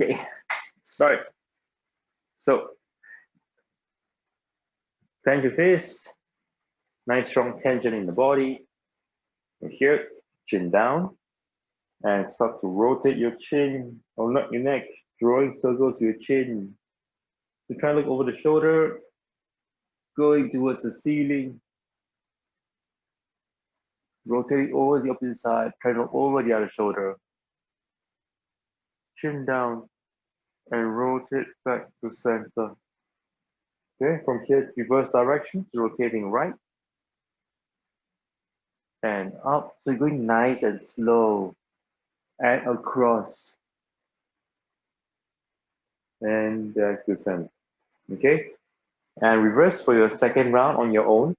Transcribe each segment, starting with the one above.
Okay, start. So, clench your fist, nice strong tension in the body. From here, chin down, and start to rotate your chin, or not your neck, drawing circles with your chin. So try to look over the shoulder, going towards the ceiling, rotating over the opposite side, try to look over the other shoulder. Chin down, and rotate back to center. Okay, from here, reverse directions, rotating right and up. So going nice and slow and across and back to center. Okay, and reverse for your second round on your own.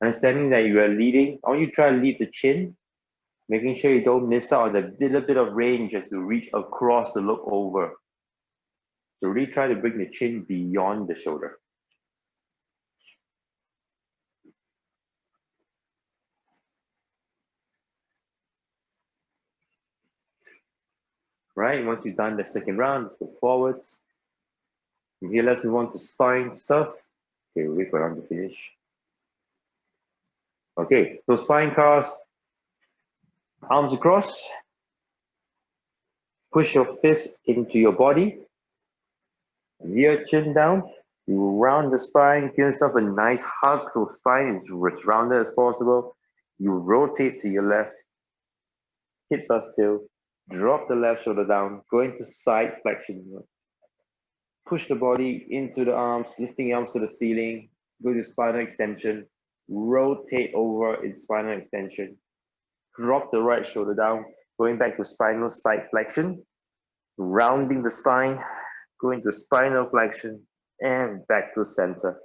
Understanding that you are leading, I want you to try to lead the chin, making sure you don't miss out on the little bit of range as you reach across the look over. So really try to bring the chin beyond the shoulder. Right, once you've done the second round, let's go forwards. From here, let's move on to spine stuff. Okay, we'll wait for round to finish. Okay, so spine cast, arms across, push your fist into your body. And here, chin down, you round the spine, give yourself a nice hug so spine is as rounded as possible. You rotate to your left, hips are still, drop the left shoulder down, go into side flexion. Push the body into the arms, lifting the arms to the ceiling, go to spinal extension, rotate over in spinal extension, drop the right shoulder down, going back to spinal side flexion, rounding the spine, go into spinal flexion, and back to center.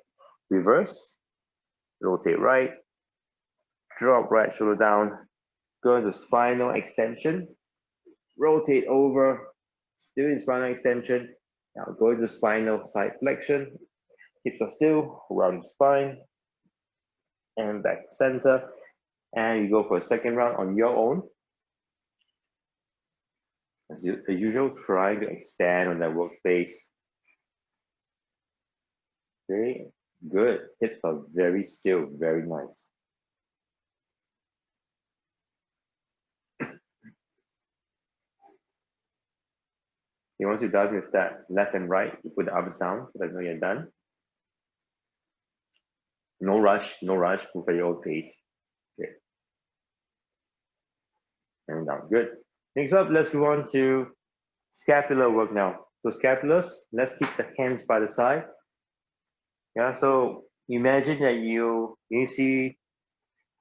Reverse, rotate right, drop right shoulder down, go into spinal extension, rotate over, still in spinal extension. Now go into spinal side flexion, hips are still, round the spine, and back to center. And you go for a second round on your own. As usual, trying to expand on that workspace. Okay, good. Hips are very still, very nice. Once you're done with that left and right, you put the arms down so that you know you're done. No rush, no rush, move at your own pace. Okay. And down, good. Next up, let's move on to scapular work now. So scapulars, let's keep the hands by the side. Yeah, so imagine that you see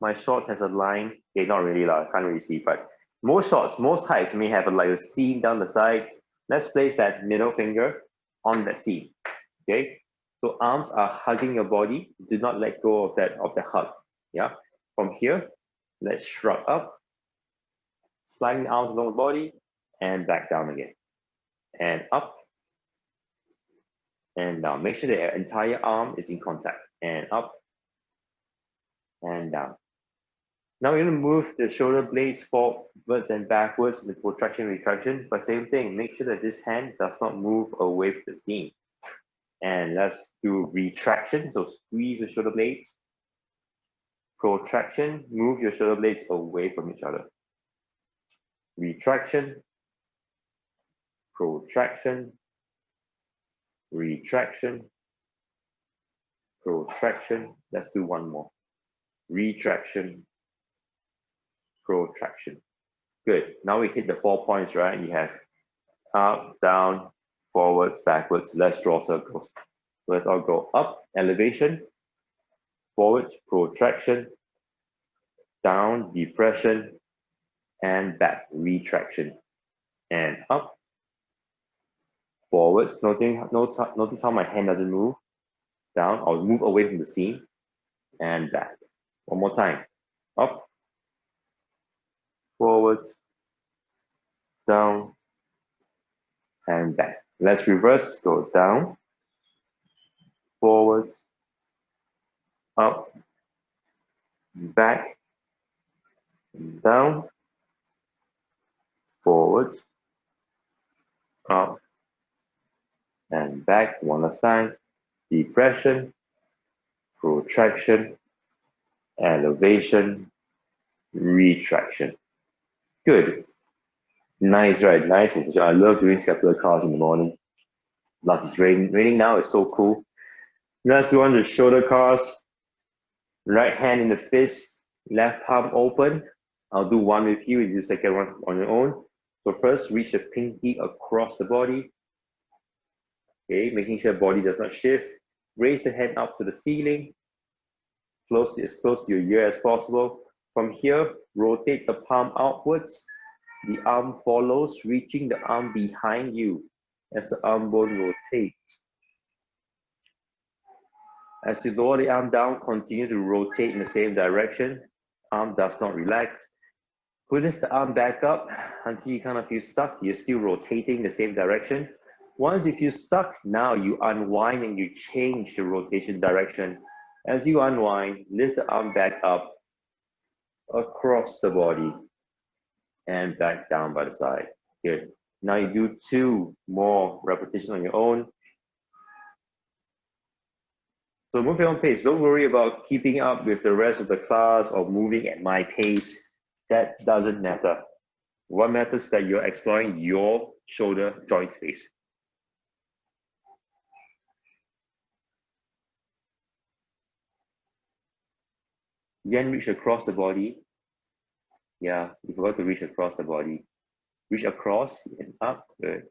my shorts has a line. Okay, not really, I can't really see, but most shorts, most heights may have like a seam down the side. Let's place that middle finger on that seam. Okay, so arms are hugging your body. Do not let go of the hug. Yeah, from here, let's shrug up, sliding the arms along the body, and back down again, and up, and down. Make sure the entire arm is in contact, and up, and down. Now we're going to move the shoulder blades forwards and backwards, the protraction, retraction, but same thing, make sure that this hand does not move away from the seam. And let's do retraction, so squeeze the shoulder blades. Protraction, move your shoulder blades away from each other. Retraction, protraction, retraction, protraction. Let's do one more. Retraction, protraction. Good. Now we hit the 4 points, right? You have up, down, forwards, backwards. Let's draw circles. So let's all go up, elevation, forwards, protraction, down, depression, and back, retraction, and up, forwards. Notice how my hand doesn't move. Down, I'll move away from the seam, and back. One more time. Up, forwards, down, and back. Let's reverse, go down, forwards, up, back, down, forwards, up, and back one last time. Depression, protraction, elevation, retraction. Good. Nice, right? Nice. I love doing scapular curls in the morning. Plus it's raining now. It's so cool. Let's do on the shoulder curls. Right hand in the fist, left palm open. I'll do one with you. You do the second one on your own. So first, reach the pinky across the body. Okay, making sure body does not shift. Raise the hand up to the ceiling. As close to your ear as possible. From here, rotate the palm outwards. The arm follows, reaching the arm behind you as the arm bone rotates. As you lower the arm down, continue to rotate in the same direction. Arm does not relax. Push the arm back up until you kind of feel stuck. You're still rotating the same direction. Once you feel stuck, now you unwind and you change the rotation direction. As you unwind, lift the arm back up across the body and back down by the side. Good. Now you do 2 more repetitions on your own. So move your own pace. Don't worry about keeping up with the rest of the class or moving at my pace. That doesn't matter. What matters is that you're exploring your shoulder joint space. Again, reach across the body. Yeah, you forgot to reach across the body. Reach across and up. Good.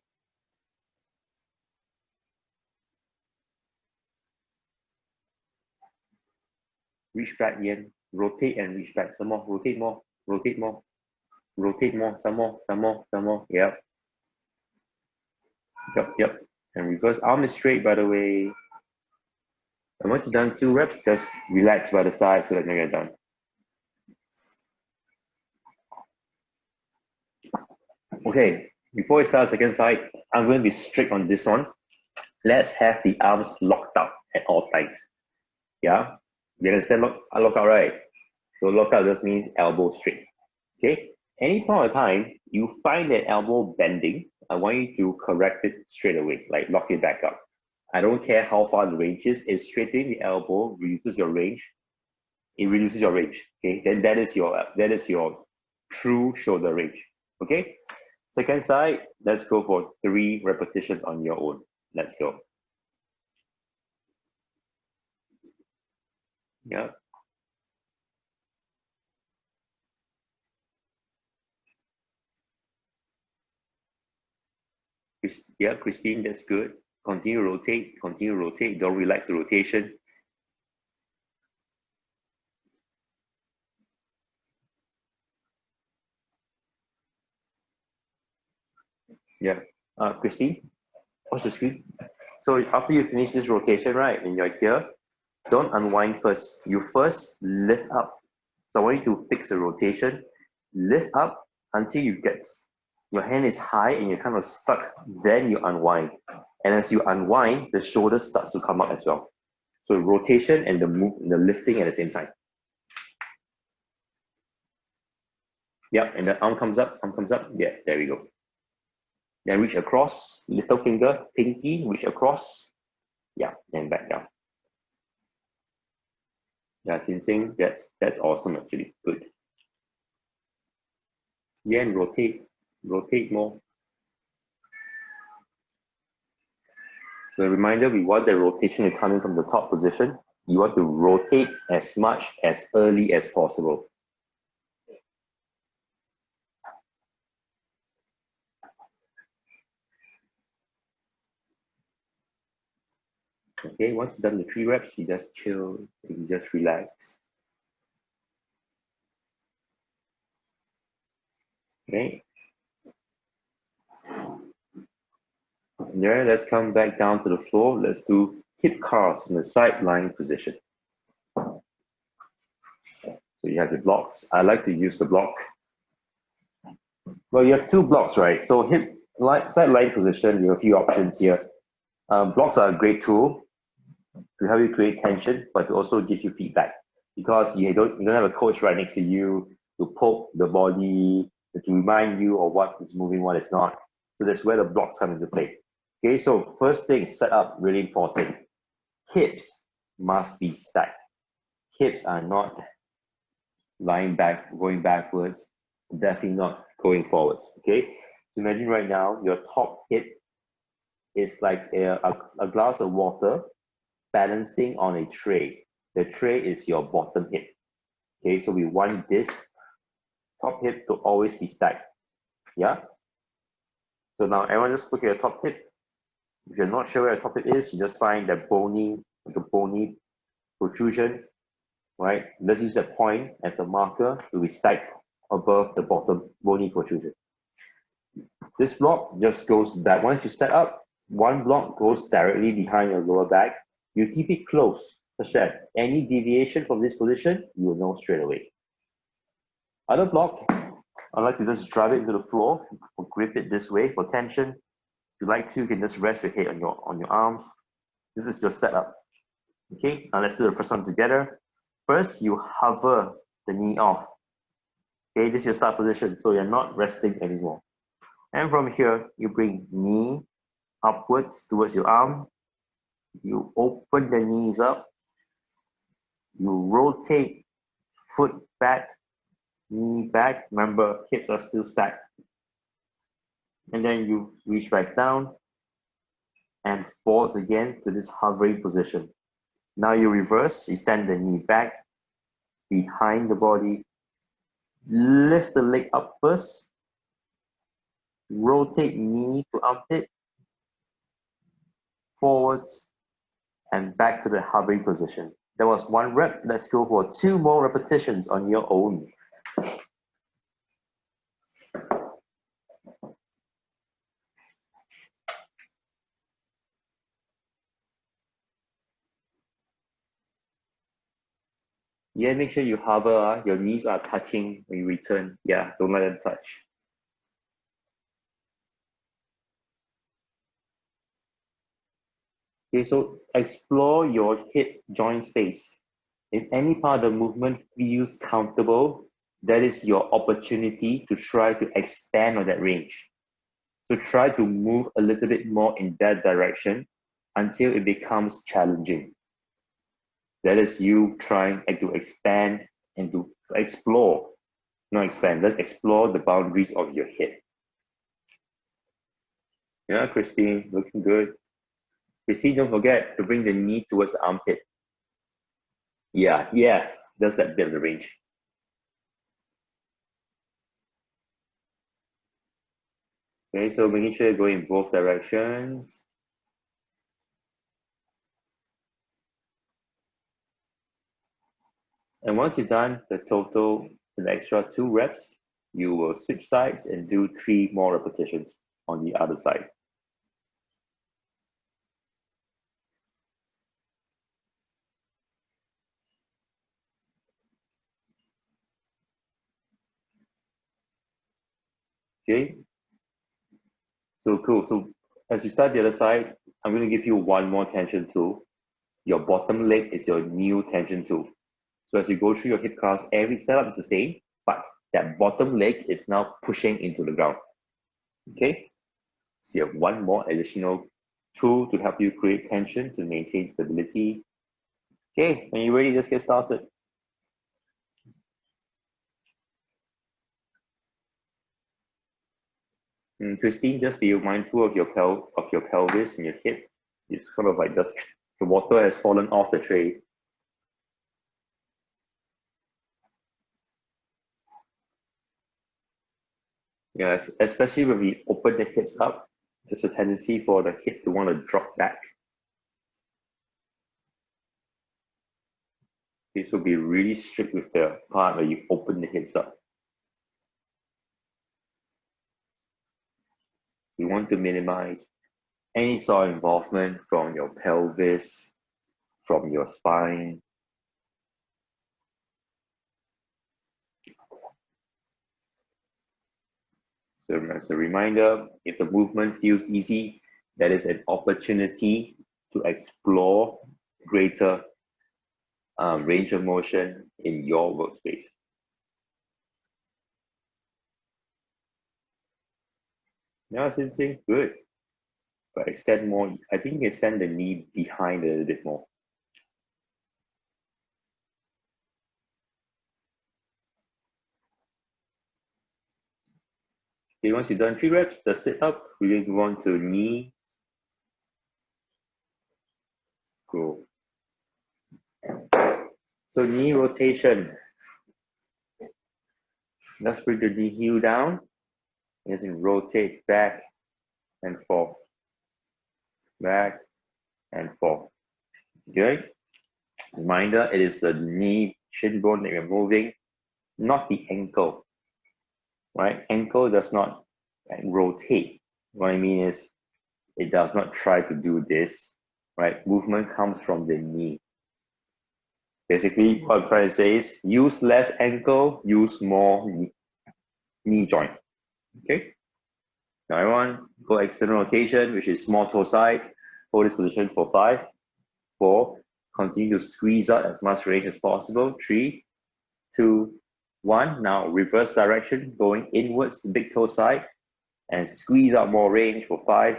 Reach back again. Rotate and reach back. Some more. Rotate more. Rotate more. Rotate more. Some more. Some more. Some more. Yep. Yep. And reverse. Arm is straight, by the way. And once you've done 2 reps, just relax by the side so that you're done. Okay, before we start second side, I'm going to be strict on this one. Let's have the arms locked out at all times. Yeah, you understand lock out, right? So lock out just means elbow straight. Okay, any point of time you find that elbow bending, I want you to correct it straight away, like lock it back up. I don't care how far the range is. If straightening the elbow reduces your range, it reduces your range. Okay, then that is your true shoulder range. Okay. Second side, let's go for 3 repetitions on your own. Let's go. Yeah. Yeah, Christine, that's good. Continue to rotate. Don't relax the rotation. Yeah. Christine, watch the screen. So after you finish this rotation, right, and you're here, don't unwind first. You first lift up. So I want you to fix the rotation. Lift up until you get, your hand is high and you're kind of stuck. Then you unwind. And as you unwind, the shoulder starts to come up as well. So rotation and the lifting at the same time. Yep, and the arm comes up. Yeah, there we go. Then reach across, little finger, pinky, reach across. Yeah, and back down. Yeah, Sing, that's awesome actually. Good. Yeah, and rotate more. So a reminder, we want the rotation to come in from the top position. You want to rotate as much as early as possible. Okay, once you've done the 3 reps, you just chill, you just relax. Okay. There, let's come back down to the floor. Let's do hip curls in the side lying position. So you have the blocks. I like to use the block. Well, you have 2 blocks, right? So side lying position, you have a few options here. Blocks are a great tool to help you create tension, but to also give you feedback because you don't have a coach right next to you to poke the body, to remind you of what is moving, what is not. So that's where the blocks come into play. Okay, so first thing, set up, really important. Hips must be stacked. Hips are not lying back, going backwards, definitely not going forwards. Okay, so imagine right now your top hip is like a glass of water balancing on a tray. The tray is your bottom hip. Okay, so we want this top hip to always be stacked. Yeah. So now everyone just look at your top hip. If you're not sure where your top hip is, you just find that bony, the bony protrusion, right? Let's use that point as a marker to be stacked above the bottom bony protrusion. This block just goes back. Once you set up, one block goes directly behind your lower back. You keep it close, such that any deviation from this position, you will know straight away. Other block, I like to just drive it into the floor or grip it this way for tension. If you like to, you can just rest your head on your arms. This is your setup. Okay, now let's do the first one together. First, you hover the knee off. Okay, this is your start position, so you're not resting anymore. And from here, you bring knee upwards towards your arm. You open the knees up. You rotate foot back, knee back. Remember, hips are still stacked. And then you reach back down and forwards again to this hovering position. Now you reverse, you send the knee back behind the body. Lift the leg up first. Rotate knee to armpit. Forwards and back to the hovering position. That was one rep. Let's go for 2 more repetitions on your own. Yeah, make sure you hover. Your knees are touching when you return. Yeah, don't let them touch. Okay, so explore your hip joint space. If any part of the movement feels comfortable, that is your opportunity to try to expand on that range. So try to move a little bit more in that direction until it becomes challenging. That is you trying to expand and to explore, not expand, let's explore the boundaries of your hip. Yeah, Christine, looking good. Christine, don't forget to bring the knee towards the armpit. Yeah, that's that bit of the range. Okay, so making sure you go in both directions. And once you've done the total, an extra 2 reps, you will switch sides and do 3 more repetitions on the other side. Okay, so cool. So as we start the other side, I'm going to give you one more tension tool. Your bottom leg is your new tension tool. So as you go through your hip thrust, every setup is the same, but that bottom leg is now pushing into the ground. Okay, so you have one more additional tool to help you create tension to maintain stability. Okay, when you're ready, let's get started. Christine, just be mindful of your pelvis and your hip. It's kind of like just the water has fallen off the tray. Yes, especially when we open the hips up, there's a tendency for the hip to want to drop back. Okay, so be really strict with the part where you open the hips up. You want to minimize any sort of involvement from your pelvis, from your spine. So as a reminder, if the movement feels easy, that is an opportunity to explore greater range of motion in your workspace. Yeah, sensing, good. but extend more. I think extend the knee behind a little bit more. Okay, once you've done 3 reps, the sit up, we move on to knees. Go. So knee rotation. Let's bring the knee heel down. And then rotate back and forth. Back and forth. Okay? Reminder, it is the knee shin bone that you're moving, not the ankle. Right? Ankle does not rotate. What I mean is, it does not try to do this. Right? Movement comes from the knee. Basically, what I'm trying to say is, use less ankle, use more knee joint. Okay? Now everyone, go external rotation, which is small toe side. Hold this position for 5, 4. Continue to squeeze out as much range as possible. 3, 2, 1. Now reverse direction, going inwards to big toe side, and squeeze out more range for 5,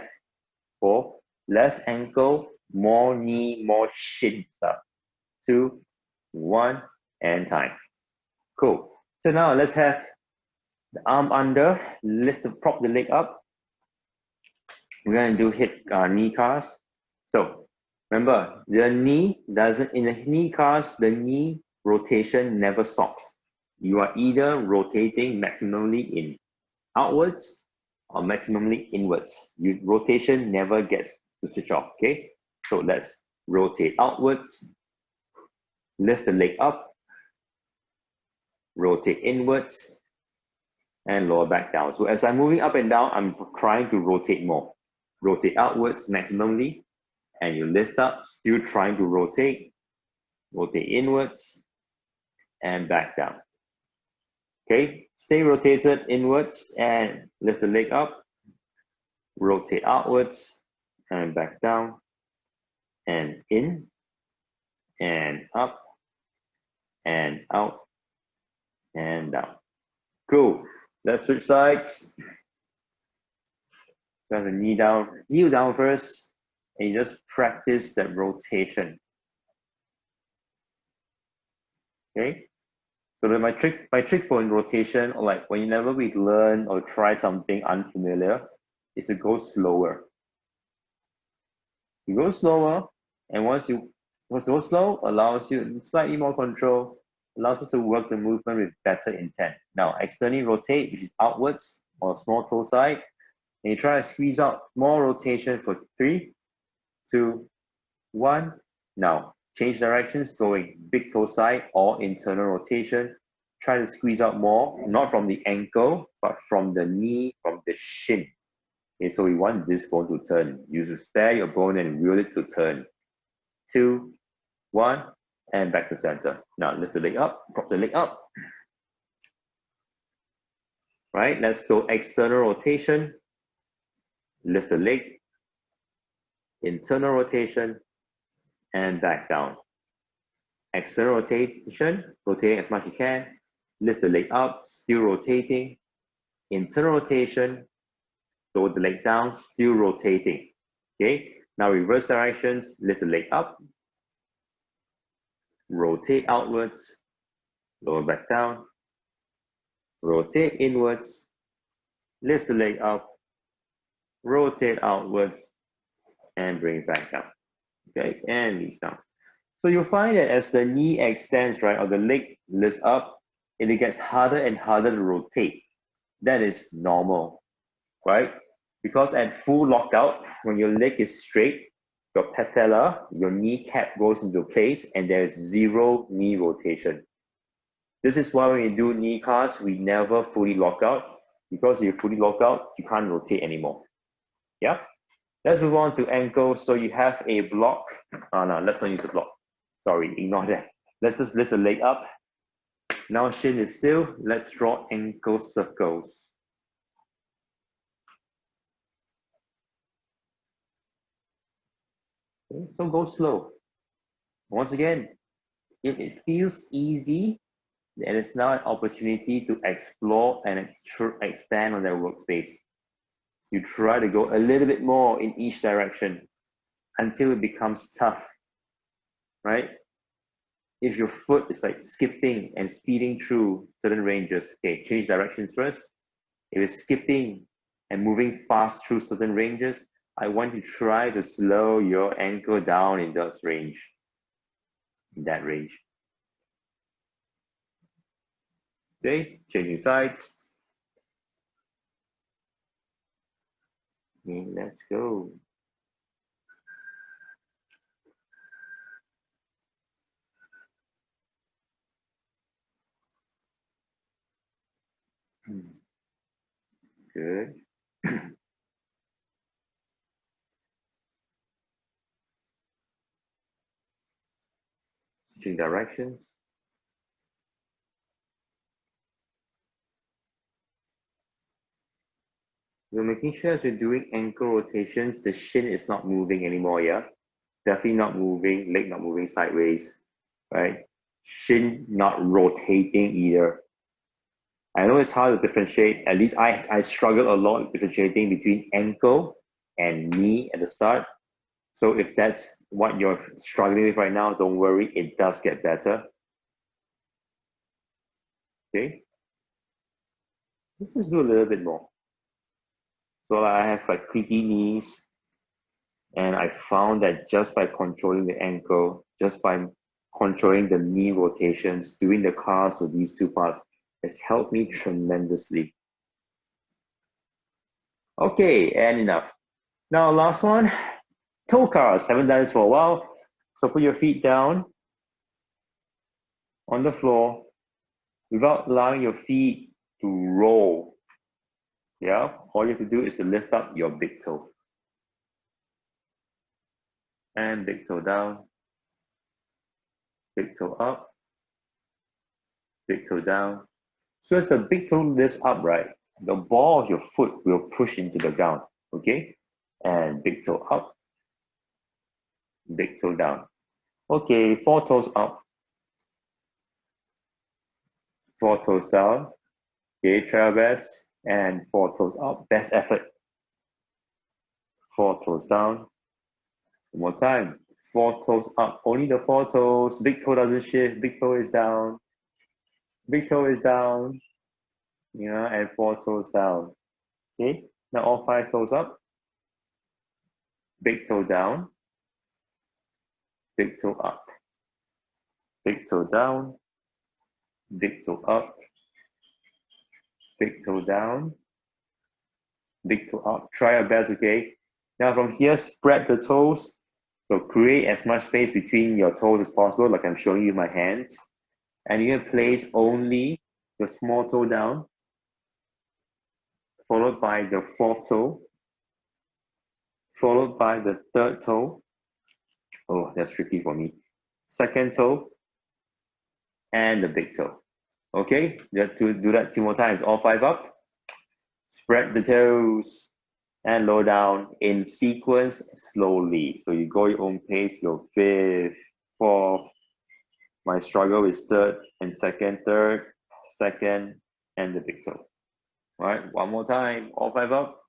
4. Less ankle, more knee, more shin stuff. 2, 1, and time. Cool. So now let's have the arm under, prop the leg up. We're going to do hip knee cast. So remember, the knee doesn't, in the knee cast, the knee rotation never stops. You are either rotating maximally in outwards or maximally inwards. Rotation never gets to switch off, okay? So let's rotate outwards, lift the leg up, rotate inwards, and lower back down. So as I'm moving up and down, I'm trying to rotate more. Rotate outwards maximally, and you lift up, still trying to rotate inwards, and back down. Okay, stay rotated inwards and lift the leg up, rotate outwards, and back down, and in, and up, and out, and down. Cool. Let's switch sides. So have the knee down, heel down first, and you just practice that rotation. Okay? So then my trick for rotation, or like whenever we learn or try something unfamiliar, is to go slower. You go slower, and once you go slow, allows you slightly more control, allows us to work the movement with better intent. Now, externally rotate, which is outwards or small toe side, and you try to squeeze out more rotation for 3, 2, 1. Now, change directions, going big toe side or internal rotation. Try to squeeze out more, not from the ankle, but from the knee, from the shin. Okay, so we want this bone to turn. You should stare your bone and will it to turn. 2, 1, and back to center. Now lift the leg up, prop the leg up. Right, let's go external rotation. Lift the leg, internal rotation, and back down. External rotation, rotating as much as you can. Lift the leg up, still rotating. Internal rotation, lower the leg down, still rotating. Okay, now reverse directions, lift the leg up, rotate outwards, lower back down, rotate inwards, lift the leg up, rotate outwards, and bring it back down. Okay, and knees down. So you'll find that as the knee extends, right, or the leg lifts up, it gets harder and harder to rotate. That is normal, right? Because at full lockout, when your leg is straight, your patella, your kneecap goes into place, and there's 0 knee rotation. This is why when you do knee casts, we never fully lock out, because if you fully lock out, you can't rotate anymore. Yeah? Let's move on to ankles. So you have a block. Oh no, let's not use a block. Sorry, ignore that. Let's just lift the leg up. Now shin is still. Let's draw ankle circles. Okay, so go slow. Once again, if it feels easy, then it's now an opportunity to explore and expand on their workspace. You try to go a little bit more in each direction until it becomes tough, right? If your foot is like skipping and speeding through certain ranges, okay, change directions first. If it's skipping and moving fast through certain ranges, I want you to try to slow your ankle down in that range. Okay, changing sides. And let's go. Good. Change directions. We're making sure as we're doing ankle rotations, the shin is not moving anymore, yeah? Definitely not moving, leg not moving sideways, right? Shin not rotating either. I know it's hard to differentiate. At least I struggle a lot differentiating between ankle and knee at the start. So if that's what you're struggling with right now, don't worry, it does get better. Okay? Let's just do a little bit more. So I have like creaky knees, and I found that just by controlling the ankle, just by controlling the knee rotations, doing the cars of these two parts, has helped me tremendously. Okay, and enough. Now, last one, toe cars. Haven't done this for a while. So put your feet down on the floor without allowing your feet to roll. Yeah, all you have to do is to lift up your big toe. And big toe down, big toe up, big toe down. So as the big toe lifts up, right, the ball of your foot will push into the ground, okay? And big toe up, big toe down. Okay, 4 toes up, 4 toes down. Okay, try our best. And 4 toes up, best effort. 4 toes down. One more time. 4 toes up, only the 4 toes. Big toe doesn't shift, big toe is down. Big toe is down. Yeah, and 4 toes down. Okay, now all 5 toes up. Big toe down. Big toe up. Big toe down. Big toe up. Big toe down. Big toe up. Try your best, okay? Now from here, spread the toes. So create as much space between your toes as possible, like I'm showing you my hands. And you can place only the small toe down, followed by the 4th toe, followed by the 3rd toe. Oh, that's tricky for me. 2nd toe, and the big toe. Okay, you have to do that 2 more times. All 5 up. Spread the toes and lower down in sequence slowly. So you go your own pace, go 5th, 4th. My struggle is 3rd and 2nd, 3rd, 2nd, and the big toe. All right, one more time. All 5 up.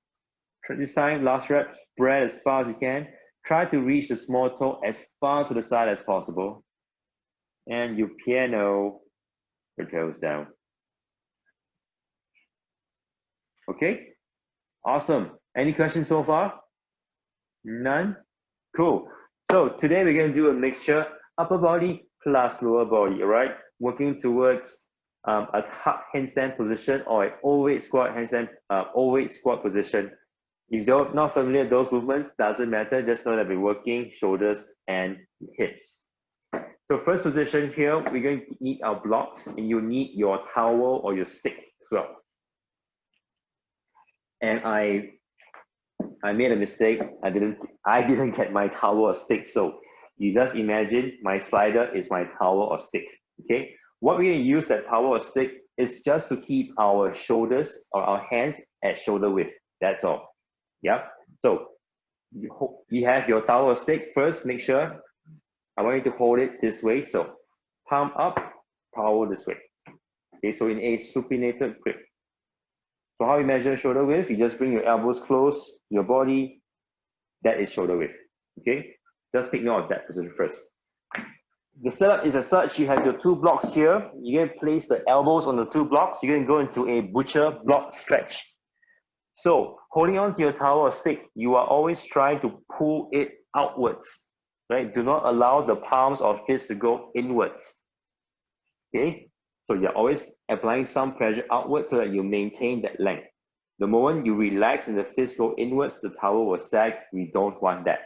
Try this time, last rep, spread as far as you can. Try to reach the small toe as far to the side as possible. And you piano your toes down. Okay, awesome. Any questions so far? None? Cool. So today we're going to do a mixture, upper body plus lower body, all right? Working towards a tuck handstand position or an overweight squat handstand, overweight squat position. If you're not familiar with those movements, doesn't matter. Just know that we're working shoulders and hips. So first position here, we're going to need our blocks, and you need your towel or your stick as well. And I made a mistake. I didn't get my towel or stick. So you just imagine my slider is my towel or stick. Okay. What we're going to use that towel or stick is just to keep our shoulders or our hands at shoulder width. That's all. Yeah. So you have your towel or stick. First, make sure I want you to hold it this way. So palm up, towel this way. Okay. So in a supinated grip. So how you measure shoulder width? You just bring your elbows close to your body. That is shoulder width. Okay, just take note of that position first. The setup is as such: you have your two blocks here. You're going to place the elbows on the two blocks. You're going to go into a butcher block stretch. So holding on to your towel or stick, you are always trying to pull it outwards, right? Do not allow the palms or fists to go inwards. Okay, so you're always applying some pressure outwards so that you maintain that length. The moment you relax and the fists go inwards, the towel will sag. We don't want that.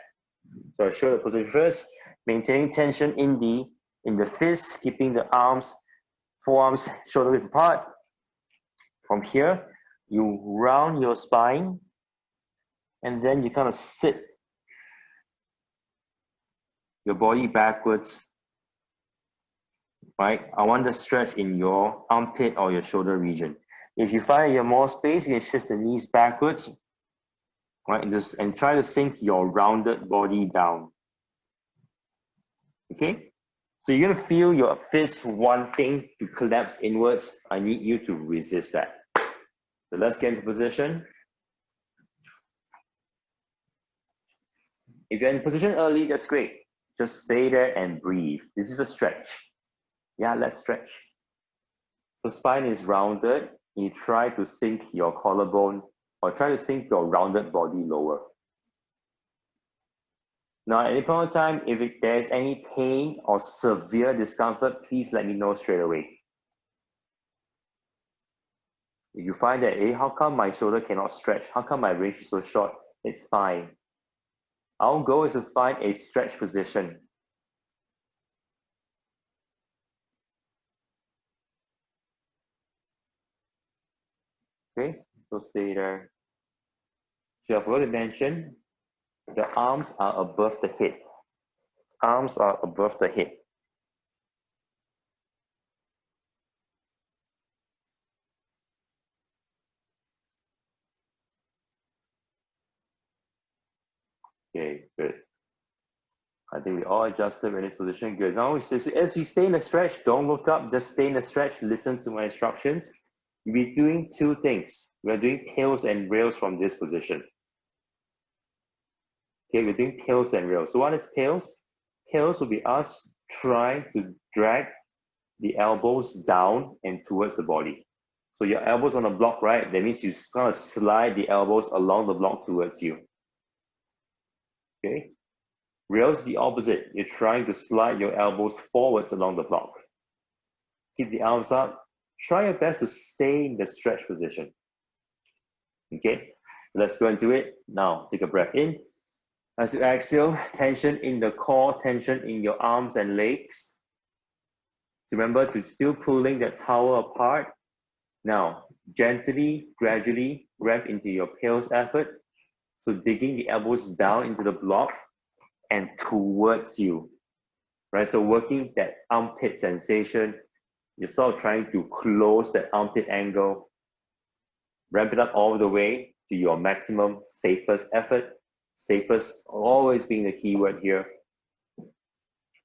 So I'll show the position first. Maintaining tension in the fists, keeping the arms, forearms, shoulder width apart. From here, you round your spine, and then you kind of sit your body backwards, right? I want the stretch in your armpit or your shoulder region. If you find you have more space, you can shift the knees backwards, right? And try to sink your rounded body down. Okay? So you're gonna feel your fist wanting to collapse inwards. I need you to resist that. So let's get into position. If you're in position early, that's great. Just stay there and breathe. This is a stretch. Yeah, let's stretch. So spine is rounded. You try to sink your collarbone or try to sink your rounded body lower. Now, at any point in time, if there's any pain or severe discomfort, please let me know straight away. If you find that, hey, how come my shoulder cannot stretch? How come my range is so short? It's fine. Our goal is to find a stretch position. Okay, so stay there. So I forgot to mention, the arms are above the head. Arms are above the head. Okay, good. I think we all adjusted in this position. Good. Now, as we stay in the stretch, don't look up, just stay in the stretch, listen to my instructions. We're doing two things. We're doing tails and rails from this position. Okay, we're doing tails and rails. So what is tails? Tails will be us trying to drag the elbows down and towards the body. So your elbows on the block, right? That means you kind of slide the elbows along the block towards you. Okay. Rails the opposite. You're trying to slide your elbows forwards along the block. Keep the arms up. Try your best to stay in the stretch position. Okay, let's go into it. Now, take a breath in. As you exhale, tension in the core, tension in your arms and legs. Remember to still pulling that towel apart. Now, gently, gradually grab into your tails effort. So digging the elbows down into the block and towards you, right? So working that armpit sensation, you're sort of trying to close that armpit angle, ramp it up all the way to your maximum safest effort. Safest always being the key word here.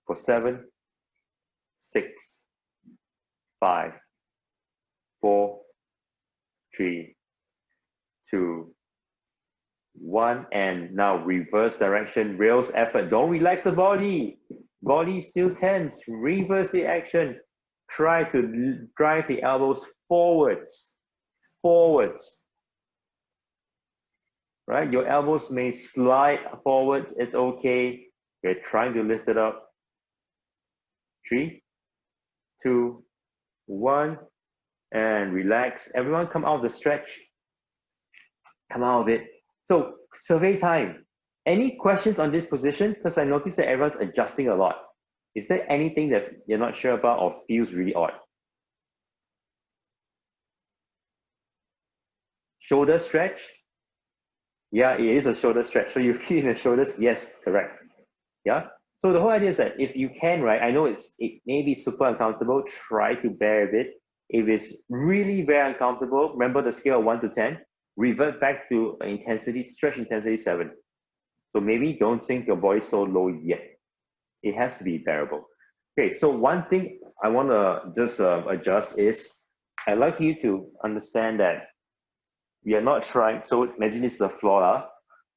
For 7, 6, 5, 4, 3, 2, 1, and now reverse direction, rails effort. Don't relax the body. Body still tense. Reverse the action. Try to drive the elbows forwards. Forwards. Right? Your elbows may slide forwards. It's okay. We're trying to lift it up. 3, 2, 1, and relax. Everyone come out of the stretch. Come out of it. So survey time. Any questions on this position? Because I noticed that everyone's adjusting a lot. Is there anything that you're not sure about or feels really odd? Shoulder stretch? Yeah, it is a shoulder stretch. So you feel in the shoulders? Yes, correct. Yeah. So the whole idea is that if you can, right? I know it may be super uncomfortable. Try to bear a bit. If it's really very uncomfortable, remember the scale of 1 to 10. Revert back to intensity, stretch intensity 7. So maybe don't sink your body so low yet. It has to be bearable. Okay, so one thing I want to just adjust is I'd like you to understand that We are not trying, so imagine it's the floor.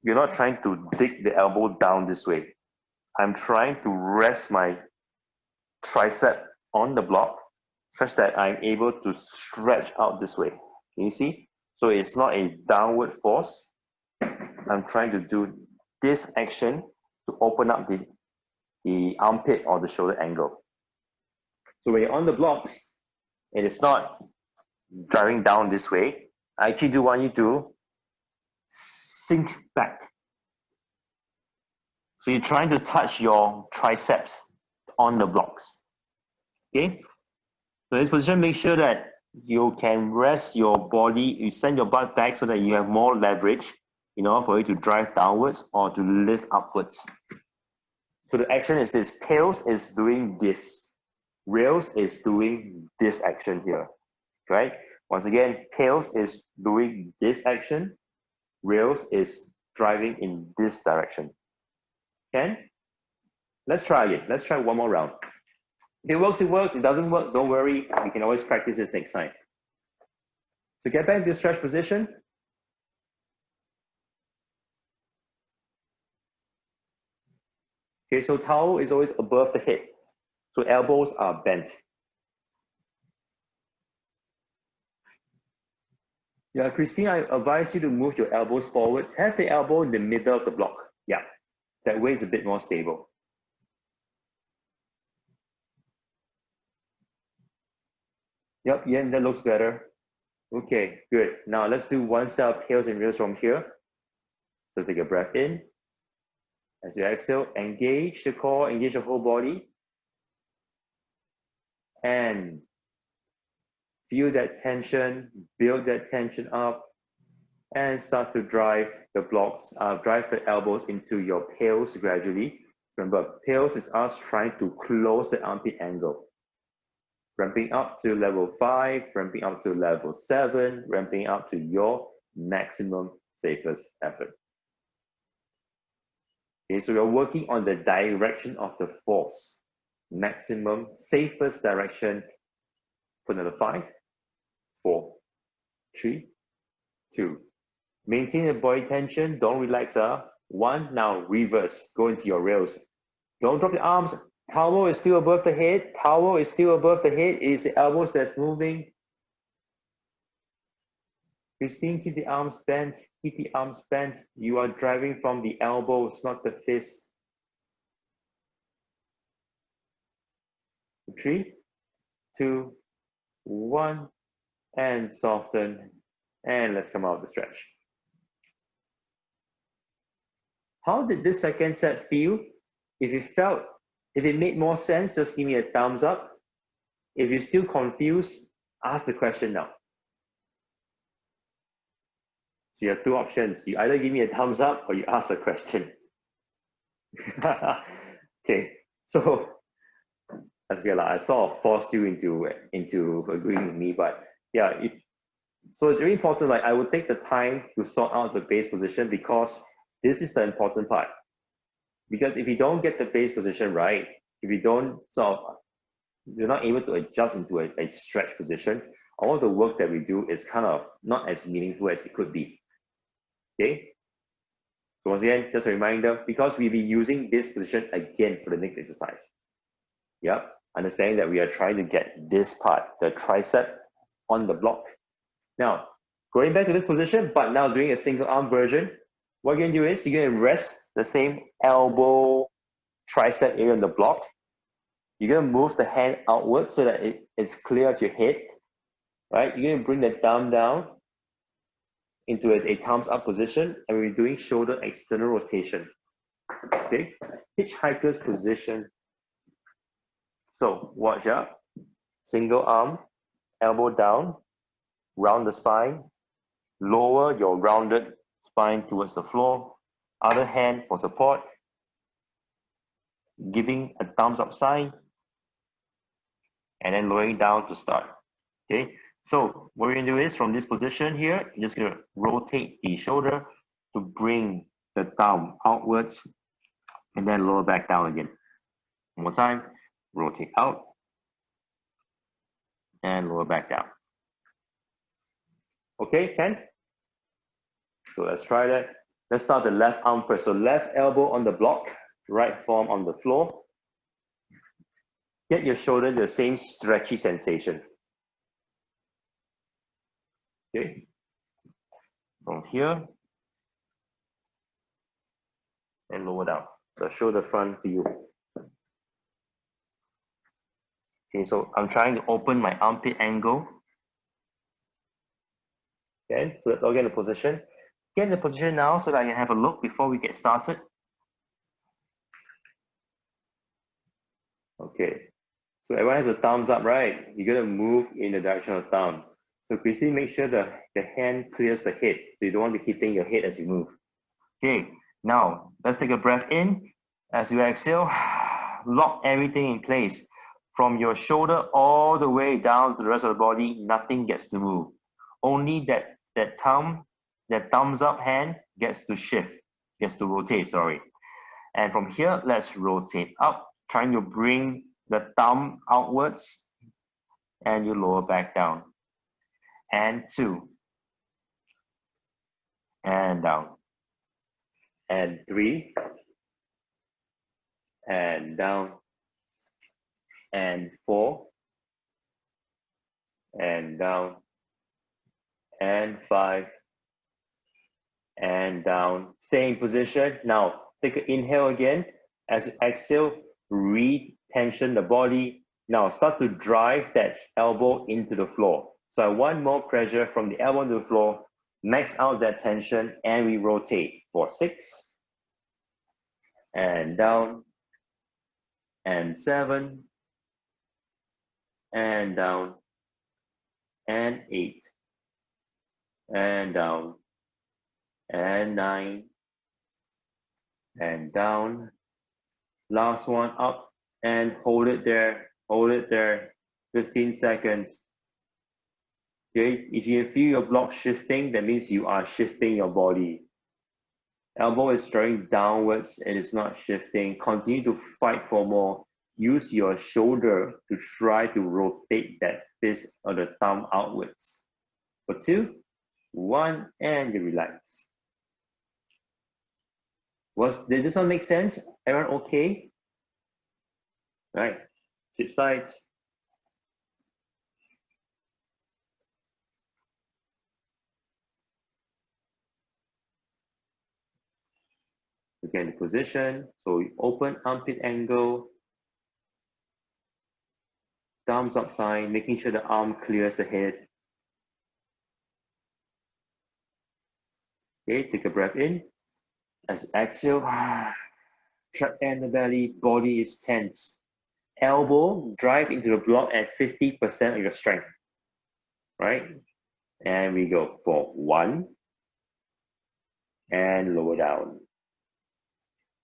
We're not trying to dig the elbow down this way. I'm trying to rest my tricep on the block such that I'm able to stretch out this way. Can you see? So it's not a downward force. I'm trying to do this action to open up the armpit or the shoulder angle. So when you're on the blocks, it is not driving down this way. I actually do want you to sink back. So you're trying to touch your triceps on the blocks. Okay? So in this position, make sure that you can rest your body, you send your butt back so that you have more leverage in order for you to drive downwards or to lift upwards. So the action is this, tails is doing this. Rails is doing this action here, right? Once again, tails is doing this action. Rails is driving in this direction. Okay? Let's try it. Let's try one more round. If it works, it works. If it doesn't work, don't worry. We can always practice this next time. So get back to the stretch position. Okay, so towel is always above the head. So elbows are bent. Yeah, Christine, I advise you to move your elbows forwards. Have the elbow in the middle of the block. Yeah, that way it's a bit more stable. Yep, yeah, that looks better. Okay, good. Now let's do one set of tails and rears from here. So take a breath in. As you exhale, engage the core, engage the whole body. And feel that tension, build that tension up, and start to drive the blocks, drive the elbows into your tails gradually. Remember, tails is us trying to close the armpit angle. Ramping up to level 5, ramping up to level 7, ramping up to your maximum safest effort. Okay, so you're working on the direction of the force. Maximum safest direction for another 5, 4, 3, 2. Maintain the body tension, don't relax. 1, now reverse, go into your rails. Don't drop the arms. Towel is still above the head. Towel is still above the head. It is the elbows that's moving. Christine, keep the arms bent. Keep the arms bent. You are driving from the elbows, not the fist. 3, 2, 1, and soften. And let's come out of the stretch. How did this second set feel? If it made more sense, just give me a thumbs up. If you're still confused, ask the question now. So you have 2 options. You either give me a thumbs up or you ask a question. Okay, so that's good. I sort of forced you into agreeing with me, but yeah, so it's really important. Like I would take the time to sort out the base position because this is the important part. Because if you don't get the base position right, if you don't you're not able to adjust into a stretch position, all the work that we do is kind of not as meaningful as it could be. Okay? So once again, just a reminder, because we'll be using this position again for the next exercise. Yep, understanding that we are trying to get this part, the tricep, on the block. Now, going back to this position, but now doing a single arm version, what you're gonna do is you're gonna rest the same elbow, tricep area on the block. You're gonna move the hand outwards so that it's clear of your head, right? You're gonna bring the thumb down into a thumbs up position, and we're doing shoulder external rotation. Okay, hitchhiker's position. So watch out, single arm, elbow down, round the spine, lower your rounded spine towards the floor, other hand for support, giving a thumbs up sign, and then lowering down to start. Okay, so what we're gonna do is from this position here, you're just gonna rotate the shoulder to bring the thumb outwards and then lower back down again. One more time, rotate out and lower back down. Okay, Ken? So let's try that. Let's start the left arm first. So left elbow on the block, right forearm on the floor. Get your shoulder the same stretchy sensation. Okay. From here and lower down. So shoulder front to you. Okay, so I'm trying to open my armpit angle. Okay, so let's all get in the position. Get in the position now so that I can have a look before we get started. Okay, so everyone has a thumbs up, right? You're gonna move in the direction of thumb. So Christine, make sure the hand clears the head. So you don't want to be hitting your head as you move. Okay, now let's take a breath in. As you exhale, lock everything in place. From your shoulder all the way down to the rest of the body, nothing gets to move. Only that thumbs up hand gets to shift, gets to rotate, sorry. And from here, let's rotate up, trying to bring the thumb outwards, and you lower back down. And 2. And down. And 3. And down. And 4. And down. And 5. And down. Stay in position. Now, take an inhale again. As you exhale, re-tension the body. Now, start to drive that elbow into the floor. So I want more pressure from the elbow to the floor. Max out that tension, and we rotate for 6. And down. And 7. And down. And 8. And down. And 9. And down. Last one, up and hold it there. Hold it there. 15 seconds. Okay, if you feel your block shifting, that means you are shifting your body. Elbow is drawing downwards and it's not shifting. Continue to fight for more. Use your shoulder to try to rotate that fist or the thumb outwards. For 2, 1, and you relax. Did this one make sense? Everyone okay? Right, switch sides. Again, position. So we open armpit angle. Thumbs up sign, making sure the arm clears the head. Okay, take a breath in. As exhale, trap air in the belly, body is tense. Elbow drive into the block at 50% of your strength. Right? And we go for 1. And lower down.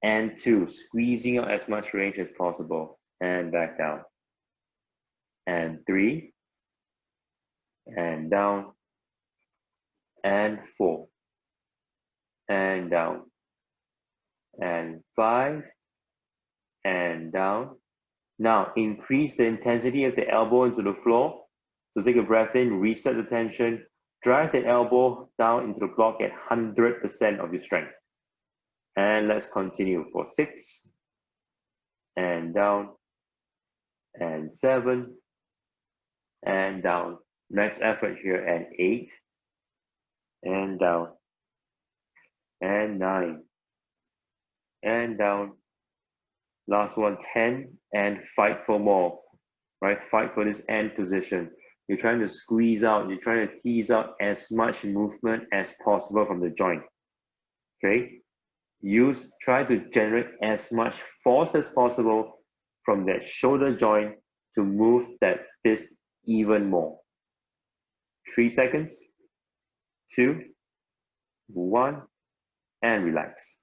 And 2, squeezing out as much range as possible. And back down. And 3. And down. And 4. And down. And 5. And down. Now increase the intensity of the elbow into the floor. So take a breath in, reset the tension, drive the elbow down into the block at 100% of your strength. And let's continue for 6. And down. And 7. And down. Next effort here and 8. And down. And 9. And down. Last one, 10, and fight for more, right? Fight for this end position. You're trying to squeeze out, you're trying to tease out as much movement as possible from the joint, okay? Try to generate as much force as possible from that shoulder joint to move that fist even more. 3 seconds, 2, 1, and relax.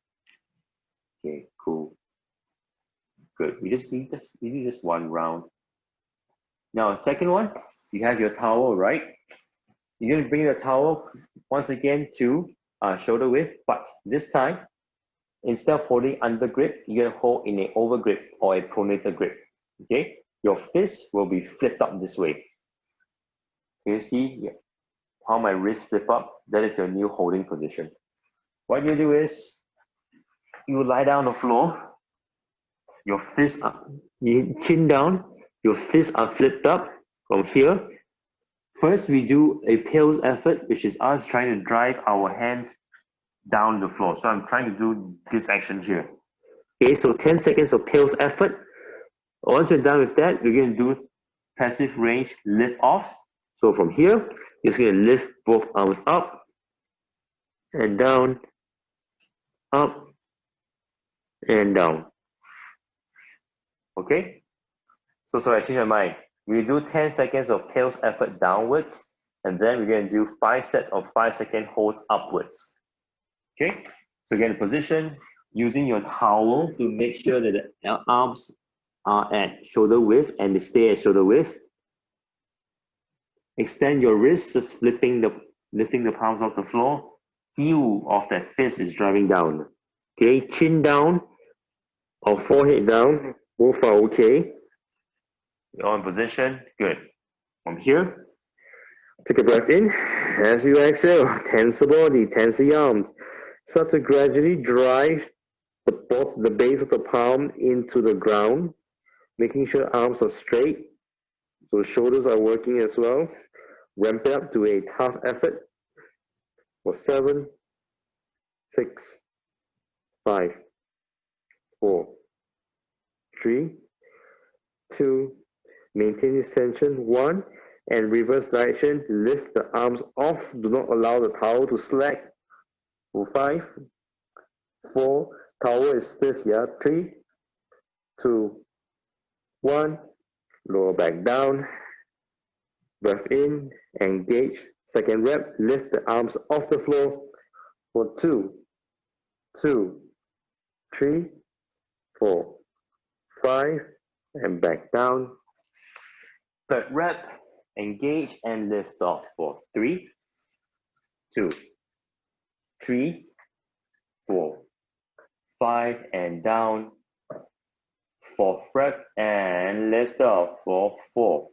Okay, cool. Good. We need just one round. Now, second one, you have your towel, right? You're going to bring your towel once again to shoulder width, but this time, instead of holding under grip, you're going to hold in an over grip or a pronator grip. Okay? Your fist will be flipped up this way. Can you see how my wrists flip up? That is your new holding position. What you do is you lie down on the floor, your fists up, you chin down, your fists are flipped up from here. First, we do a pils effort, which is us trying to drive our hands down the floor. So I'm trying to do this action here. Okay, so 10 seconds of pils effort. Once you're done with that, we're going to do passive range lift off. So from here, you're just going to lift both arms up and down, up and down. Okay? So I change my mind. We do 10 seconds of pils effort downwards, and then we're going to do 5 sets of 5-second holds upwards. Okay? So get in position, using your towel to make sure that the arms are at shoulder width and they stay at shoulder width. Extend your wrists, just lifting the palms off the floor. Heel of that fist is driving down. Okay, chin down or forehead down. Both are okay. You're in position. Good. From here, take a breath in. As you exhale, tense the body, tense the arms. Start to gradually drive the base of the palm into the ground, making sure arms are straight. So shoulders are working as well. Ramp it up to a tough effort for 7, 6, 5, 4, 3, 2, maintain this tension, 1, and reverse direction, lift the arms off, do not allow the towel to slack, for 5, 4, towel is stiff, yeah, 3, 2, 1, lower back down, breath in, engage, second rep, lift the arms off the floor, for 2, 3, 4, 5, and back down. Third rep, engage and lift off for 3, 2, 3, 4, 5, and down. Fourth rep and lift off for 4,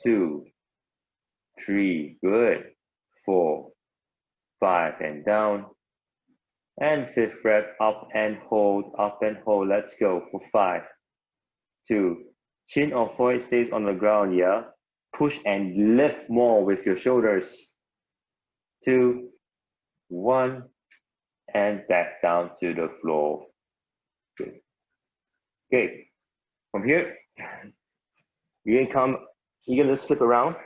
2, 3, good, 4, 5, and down. And fifth rep, up and hold, let's go for 5, 2, chin or forehead stays on the ground, yeah? Push and lift more with your shoulders. 2, 1, and back down to the floor. Good. Okay, from here, you're gonna just flip around.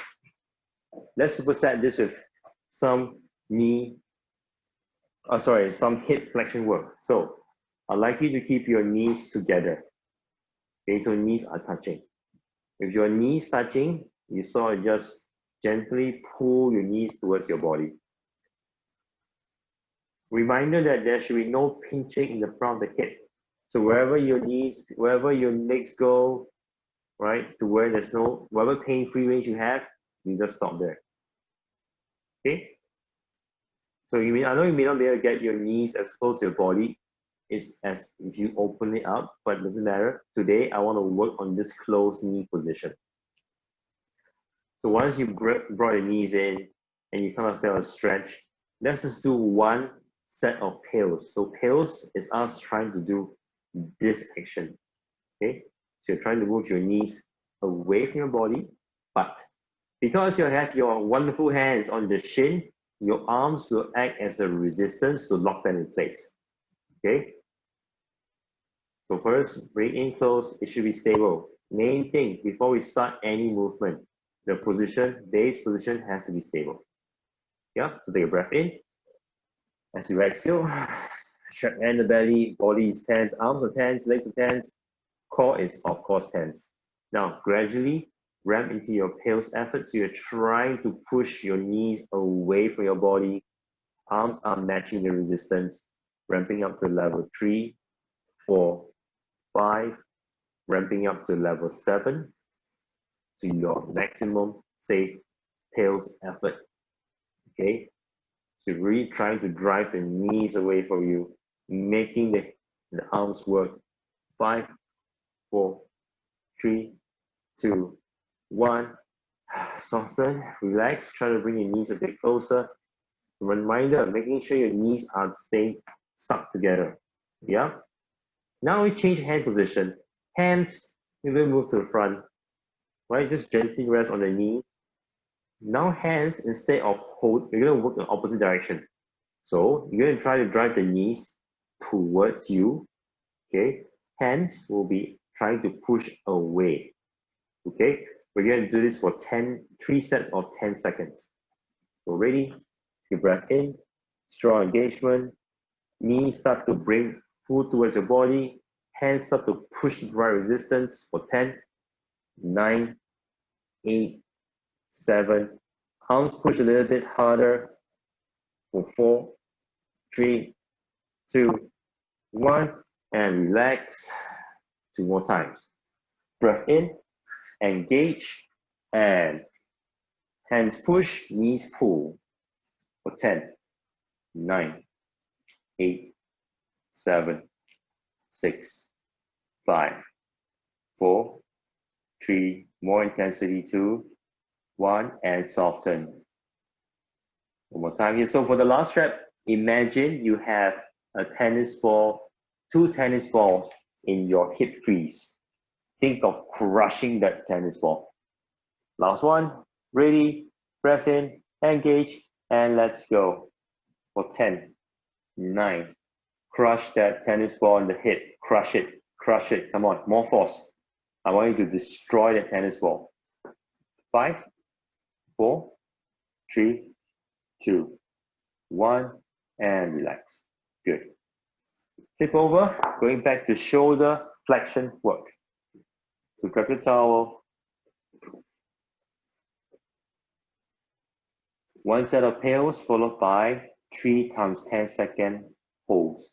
Let's superset this with some some hip flexion work. So I'd like you to keep your knees together. Okay, so knees are touching. If your knees touching, you saw it, just gently pull your knees towards your body. Reminder that there should be no pinching in the front of the hip. So wherever your legs go, right, to where there's no, whatever pain-free range you have, you just stop there. Okay? So I know you may not be able to get your knees as close to your body as if you open it up, but it doesn't matter. Today, I want to work on this closed knee position. So once you brought your knees in and you kind of feel a stretch, let's just do one set of pils. So pils is us trying to do this action. Okay? So you're trying to move your knees away from your body, but because you have your wonderful hands on the shin, your arms will act as a resistance to lock them in place. Okay? So first, bring in close, it should be stable. Main thing, before we start any movement, the base position has to be stable. Yeah, so take a breath in. As you exhale, and the belly, body is tense, arms are tense, legs are tense, core is of course tense. Now, gradually ramp into your pils effort. So you're trying to push your knees away from your body. Arms are matching the resistance, ramping up to level 3, 4, 5, ramping up to level 7 to your maximum safe pils effort. Okay? So really trying to drive the knees away from you, making the arms work. 5, 4, 3, 2, 1. Soften, relax, try to bring your knees a bit closer. Reminder, making sure your knees are staying stuck together. Yeah. Now we change hand position. Hands, we will move to the front. Right, just gently rest on the knees. Now hands, instead of hold, you're gonna work in opposite direction. So you're gonna try to drive the knees towards you. Okay, hands will be trying to push away. Okay, we're gonna do this for 3 sets of 10 seconds. So ready? Deep breath in, strong engagement. Knees start to pull towards your body. Hands start to push to provide resistance for 10, 9, 8, 7. Arms push a little bit harder for 4, 3, 2, 1, and relax. 2 more times. Breath in, engage, and hands push, knees pull for 10, 9, 8, 7, 6, 5, 4, 3, more intensity, 2, 1, and soften. One more time here. So for the last rep, imagine you have a tennis ball, 2 tennis balls in your hip crease. Think of crushing that tennis ball. Last one, ready, breath in, engage, and let's go. For 10, 9, crush that tennis ball in the hip, crush it, come on, more force. I want you to destroy the tennis ball. 5, 4, 3, 2, 1, and relax. Good. Flip over, going back to shoulder flexion work. So grab your towel. 1 set of pails followed by 3 times 10-second holds.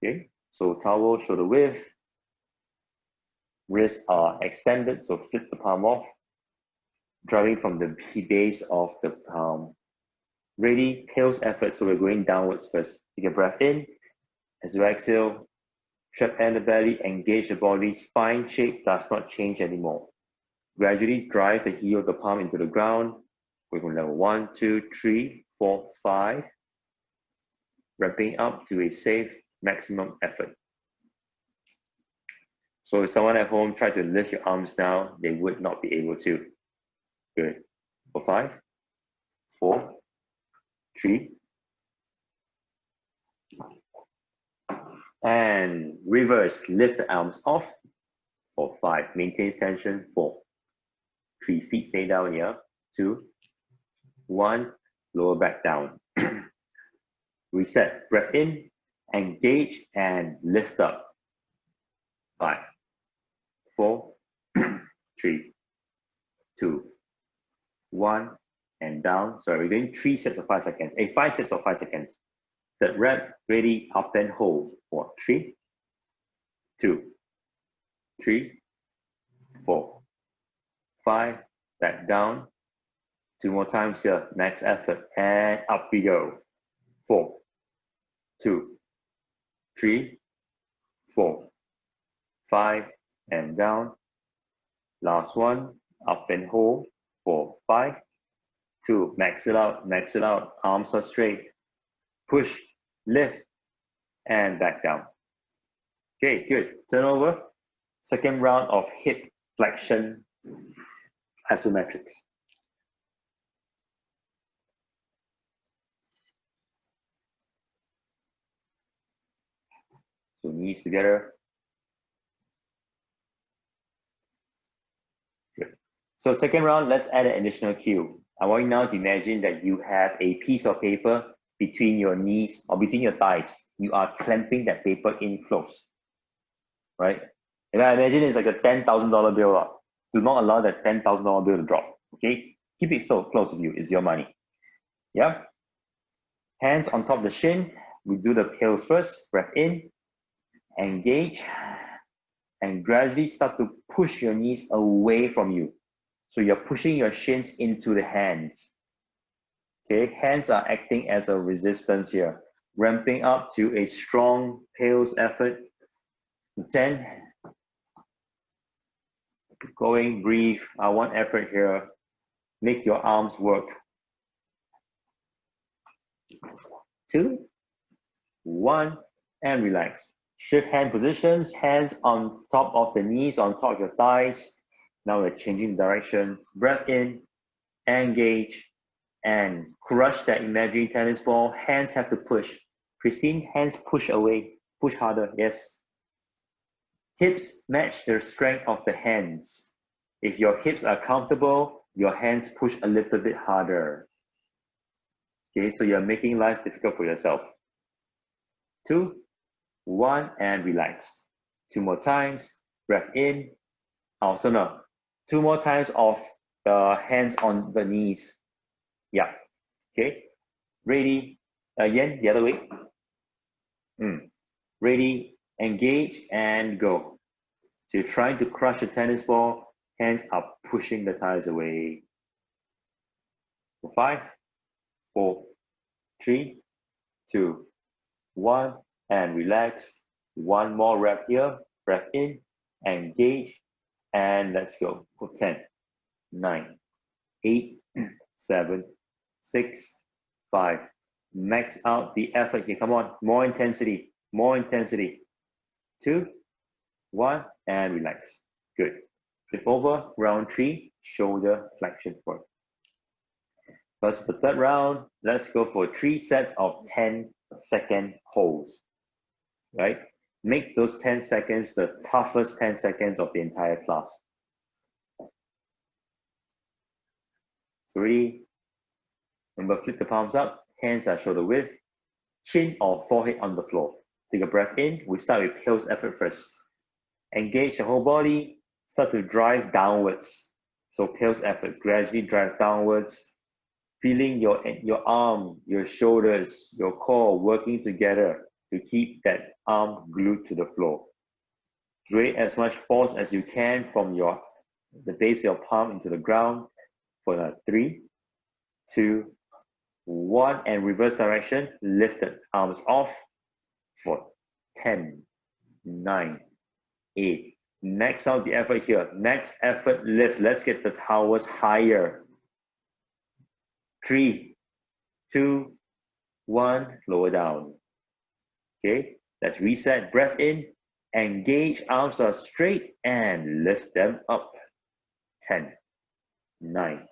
Okay, so towel shoulder width. Wrists are extended, so flip the palm off. Driving from the base of the palm. Ready, pails effort, so we're going downwards first. Take a breath in. As you exhale, trap and the belly, engage the body. Spine shape does not change anymore. Gradually drive the heel of the palm into the ground. We're going level 1, 2, 3, 4, 5. Wrapping up to a safe maximum effort. So if someone at home tried to lift your arms now, they would not be able to. Good. For 5, 4, 3, and reverse. Lift the arms off. For 5, maintains tension. 4, 3, feet stay down here. 2, 1, lower back down. Reset. Breath in, engage, and lift up. 5, 4, 3, 2, 1, and down. Sorry, we're doing 3 sets of 5 seconds. 5 sets of 5 seconds. Third rep, ready, up and hold for 3, 2, 3, 4, 5, back down. 2 more times here, max effort, and up we go. 4, 2, 3, 4, 5, and down. Last one, up and hold for 5, 2, max it out, arms are straight. Push, lift, and back down. Okay, good. Turn over. Second round of hip flexion isometrics. So knees together. Good. So second round, let's add an additional cue. I want you now to imagine that you have a piece of paper between your knees or between your thighs. You are clamping that paper in close, right? And I imagine it's like a $10,000 bill. Do not allow that $10,000 bill to drop, okay? Keep it so close with you, it's your money. Yeah? Hands on top of the shin. We do the pails first. Breath in, engage, and gradually start to push your knees away from you. So you're pushing your shins into the hands. Okay, hands are acting as a resistance here. Ramping up to a strong pails effort. 10, Keep going, breathe. I want effort here. Make your arms work. 2, 1, and relax. Shift hand positions, hands on top of the knees, on top of your thighs. Now we're changing direction. Breath in, engage, and crush that imaginary tennis ball. Hands have to push. Christine, hands push away. Push harder, yes. Hips match the strength of the hands. If your hips are comfortable, your hands push a little bit harder. Okay, so you're making life difficult for yourself. 2, 1, and relax. 2 more times. Breath in. Also, no. 2 more times of the hands on the knees. Yeah. Okay. Ready. Yen, the other way. Ready. Engage and go. So you're trying to crush a tennis ball. Hands are pushing the tires away. 5, 4, 3, 2, 1, and relax. 1 more rep here. Breath in, engage, and let's go for 10, 9, 8, 7, 6, 5. Max out the effort here. Come on, more intensity, more intensity. 2, 1, and relax. Good. Flip over, round 3, shoulder flexion forward. First, the third round, let's go for 3 sets of 10-second holds, right? Make those 10 seconds the toughest 10 seconds of the entire class. 3, remember, flip the palms up, hands are shoulder width, chin or forehead on the floor. Take a breath in, we start with heels effort first. Engage the whole body, start to drive downwards. So heels effort, gradually drive downwards, feeling your arm, your shoulders, your core working together to keep that arm glued to the floor. Create as much force as you can from the base of your palm into the ground for the 3, 2, 1, and reverse direction. Lift the arms off for 10, 9, 8. Max out the effort here. Max effort lift. Let's get the towers higher. 3, 2, 1, lower down. Okay, let's reset. Breath in, engage, arms are straight, and lift them up. 10, 9,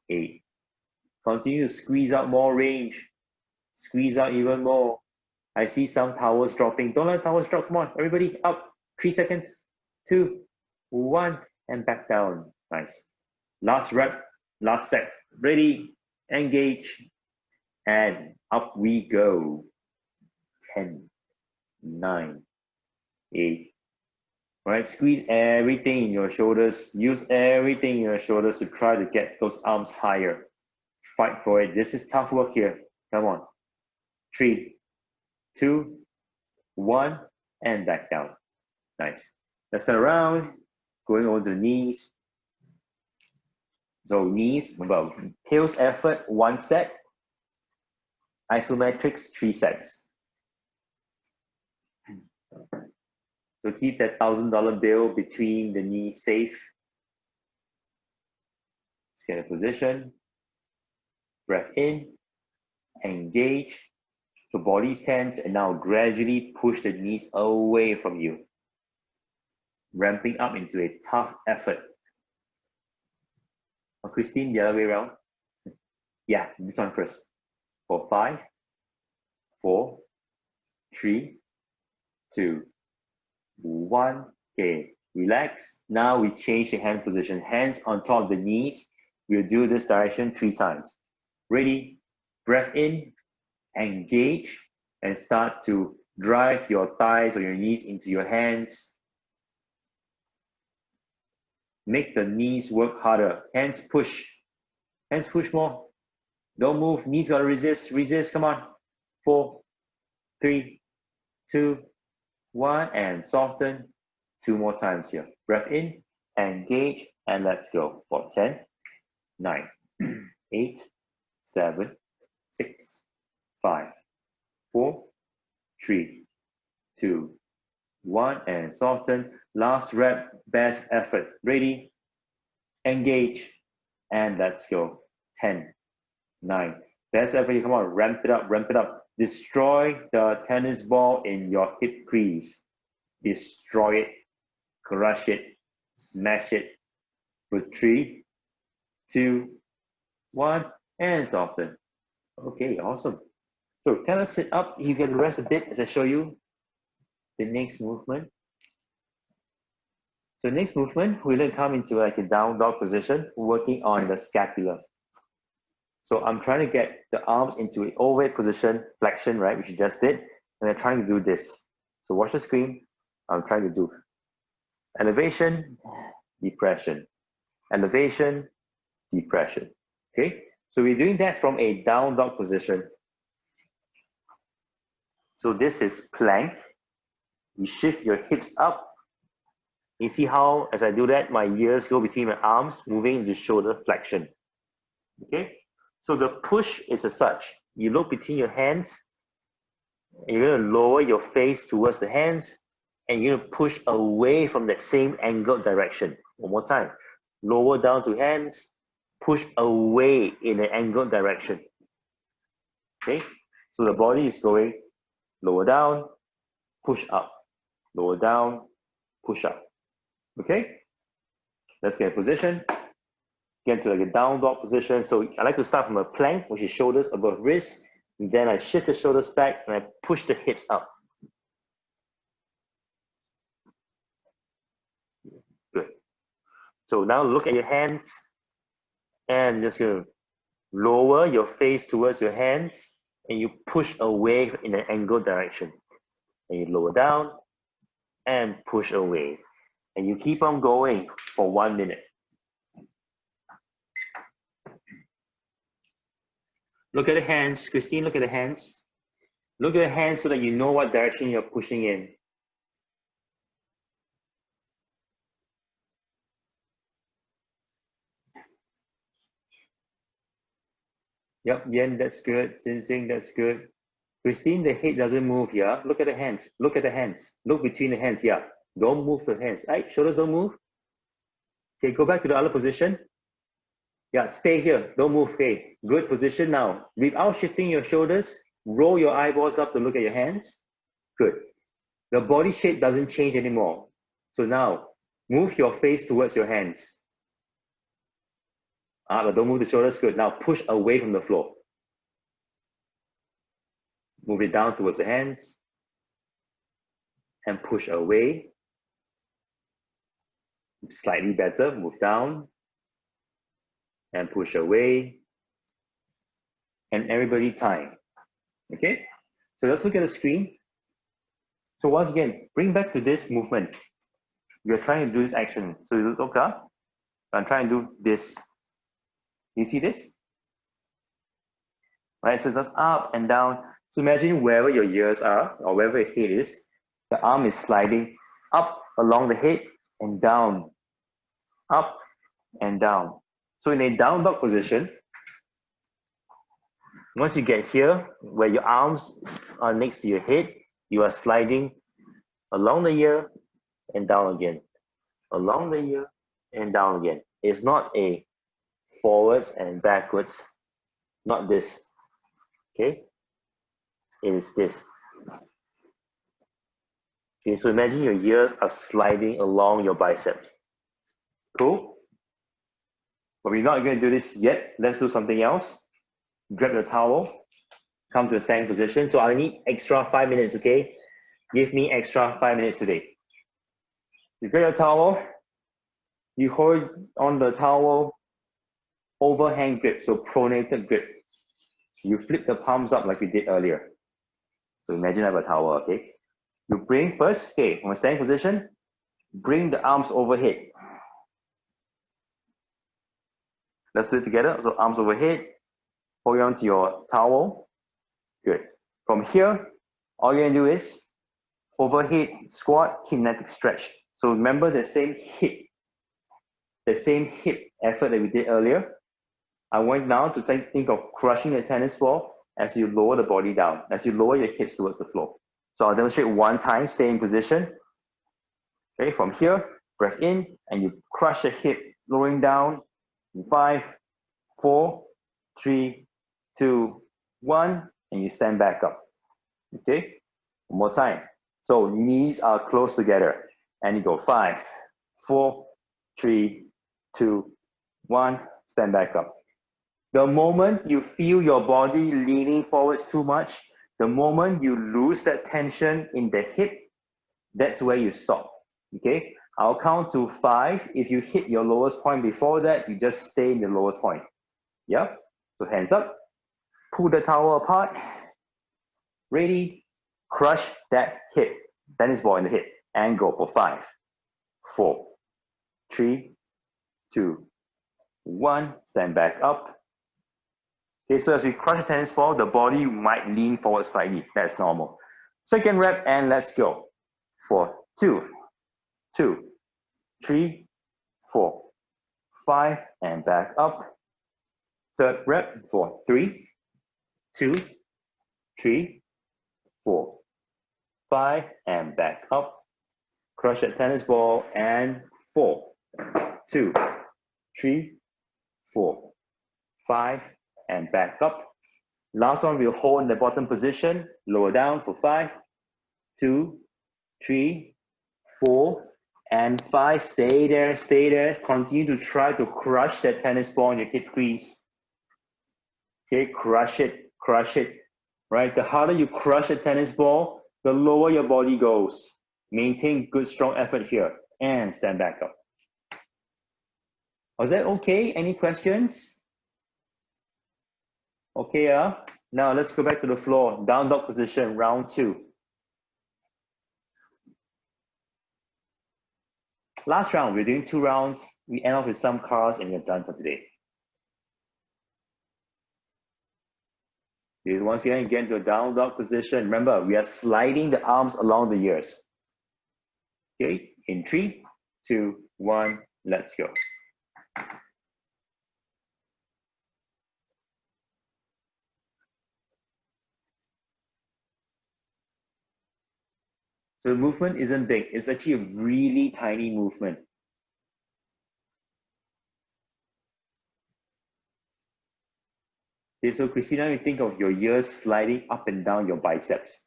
8. Continue to squeeze out more range. Squeeze out even more. I see some towers dropping. Don't let towers drop. Come on, everybody, up. 3 seconds. 2, 1, and back down. Nice. Last rep, last set. Ready, engage, and up we go. 10, 9, 8. All right, squeeze everything in your shoulders. Use everything in your shoulders to try to get those arms higher. Fight for it. This is tough work here. Come on. 3, 2, 1, and back down. Nice. Let's turn around. Going over to the knees. So knees, about heels effort, 1 set. Isometrics, 3 sets. So keep that $1,000 bill between the knees safe. Let's get a position. Breath in, engage. The body's tense, and now gradually push the knees away from you. Ramping up into a tough effort. Christine, the other way around. Yeah, this one first. For 5, 4, 3, 2, 1. Okay, relax. Now we change the hand position. Hands on top of the knees. We'll do this direction 3 times. Ready? Breath in, engage, and start to drive your thighs or your knees into your hands. Make the knees work harder. Hands push. Hands push more. Don't move. Knees gotta resist. Resist. Come on. 4, 3, 2, 1, and soften. 2 more times here. Breath in, engage, and let's go for 10, 9, 8, 7, 6, 5, 4, 3, 2, 1, and soften. Last rep, best effort. Ready, engage, and let's go. 10, 9. Best effort, come on, ramp it up, ramp it up. Destroy the tennis ball in your hip crease. Destroy it, crush it, smash it. For 3, 2, 1, and soften. Okay, awesome. So kind of sit up, you can rest a bit as I show you the next movement. So next movement, we're gonna come into like a down dog position, working on the scapula. So I'm trying to get the arms into an overhead position, flexion, right, which you just did, and I'm trying to do this. So watch the screen. I'm trying to do elevation, depression, elevation, depression. Okay, so we're doing that from a down dog position. So this is plank. You shift your hips up. You see how, as I do that, my ears go between my arms, moving into shoulder flexion. Okay, so the push is as such. You look between your hands, and you're gonna lower your face towards the hands, and you're gonna push away from that same angled direction. One more time. Lower down to hands, push away in an angled direction. Okay, so the body is going lower down, push up, lower down, push up. Okay, let's get a position. Get to like a down dog position. So I like to start from a plank, which is shoulders above wrists. And then I shift the shoulders back and I push the hips up. Good. So now look at your hands and just gonna lower your face towards your hands and you push away in an angled direction. And you lower down and push away. And you keep on going for 1 minute. Look at the hands, Christine, look at the hands. Look at the hands so that you know what direction you're pushing in. Yep, Yen, that's good. Sing, that's good. Christine, the head doesn't move, yeah? Look at the hands, look at the hands. Look between the hands, yeah. Don't move the hands, right? Shoulders don't move. Okay, go back to the other position. Yeah, stay here, don't move, okay. Good position now. Without shifting your shoulders, roll your eyeballs up to look at your hands. Good. The body shape doesn't change anymore. So now, move your face towards your hands. But don't move the shoulders, good. Now push away from the floor. Move it down towards the hands. And push away. Slightly better, move down. And push away. And everybody time. Okay? So let's look at the screen. So once again, bring back to this movement. You're trying to do this action. So you look up. I'm trying to do this. You see this? Right, so that's up and down. So imagine wherever your ears are or wherever your head is, the arm is sliding up along the head and down, up and down. So in a down dog position, once you get here, where your arms are next to your head, you are sliding along the ear and down again, along the ear and down again. It's not a forwards and backwards, not this, okay? It is this. Okay, so imagine your ears are sliding along your biceps. Cool? But we're not going to do this yet. Let's do something else. Grab your towel, come to a standing position. So I need extra 5 minutes, okay? Give me extra 5 minutes today. You grab your towel, you hold on the towel, overhand grip, so pronated grip. You flip the palms up like we did earlier. So imagine I have a towel, okay? You bring first, okay, from a standing position, bring the arms overhead. Let's do it together. So arms overhead, hold on to your towel. Good. From here, all you're gonna do is overhead squat, kinetic stretch. So remember the same hip effort that we did earlier. I want now to think of crushing the tennis ball as you lower the body down, as you lower your hips towards the floor. So I'll demonstrate one time, stay in position. Okay, from here, breath in, and you crush the hip, lowering down. In 5, 4, 3, 2, 1, and you stand back up. Okay, one more time. So knees are close together, and you go 5, 4, 3, 2, 1, stand back up. The moment you feel your body leaning forwards too much, the moment you lose that tension in the hip, that's where you stop. Okay, I'll count to 5. If you hit your lowest point before that, you just stay in the lowest point. Yep. So hands up, pull the towel apart. Ready, crush that hip, tennis ball in the hip, and go for 5, 4, 3, 2, 1. Stand back up. Okay, so as we crush the tennis ball, the body might lean forward slightly. That's normal. Second rep, and let's go. For 2, 2, 3, 4, 5, and back up. Third rep for 3, 2, 3, 4, 5, and back up. Crush that tennis ball, and 4, 2, 3, 4, 5, and back up. Last one, we'll hold in the bottom position, lower down for 5, 2, 3, 4, and 5. Stay there, stay there. Continue to try to crush that tennis ball in your hip crease. Okay, crush it, right? The harder you crush a tennis ball, the lower your body goes. Maintain good, strong effort here, and stand back up. Was that okay? Any questions? Okay, now let's go back to the floor. Down dog position, round 2. Last round, we're doing 2 rounds. We end off with some cars and we're done for today. Once again, get into a down dog position. Remember, we are sliding the arms along the ears. Okay, in 3, 2, 1, let's go. So the movement isn't big. It's actually a really tiny movement. Okay, so Christina, you think of your ears sliding up and down your biceps.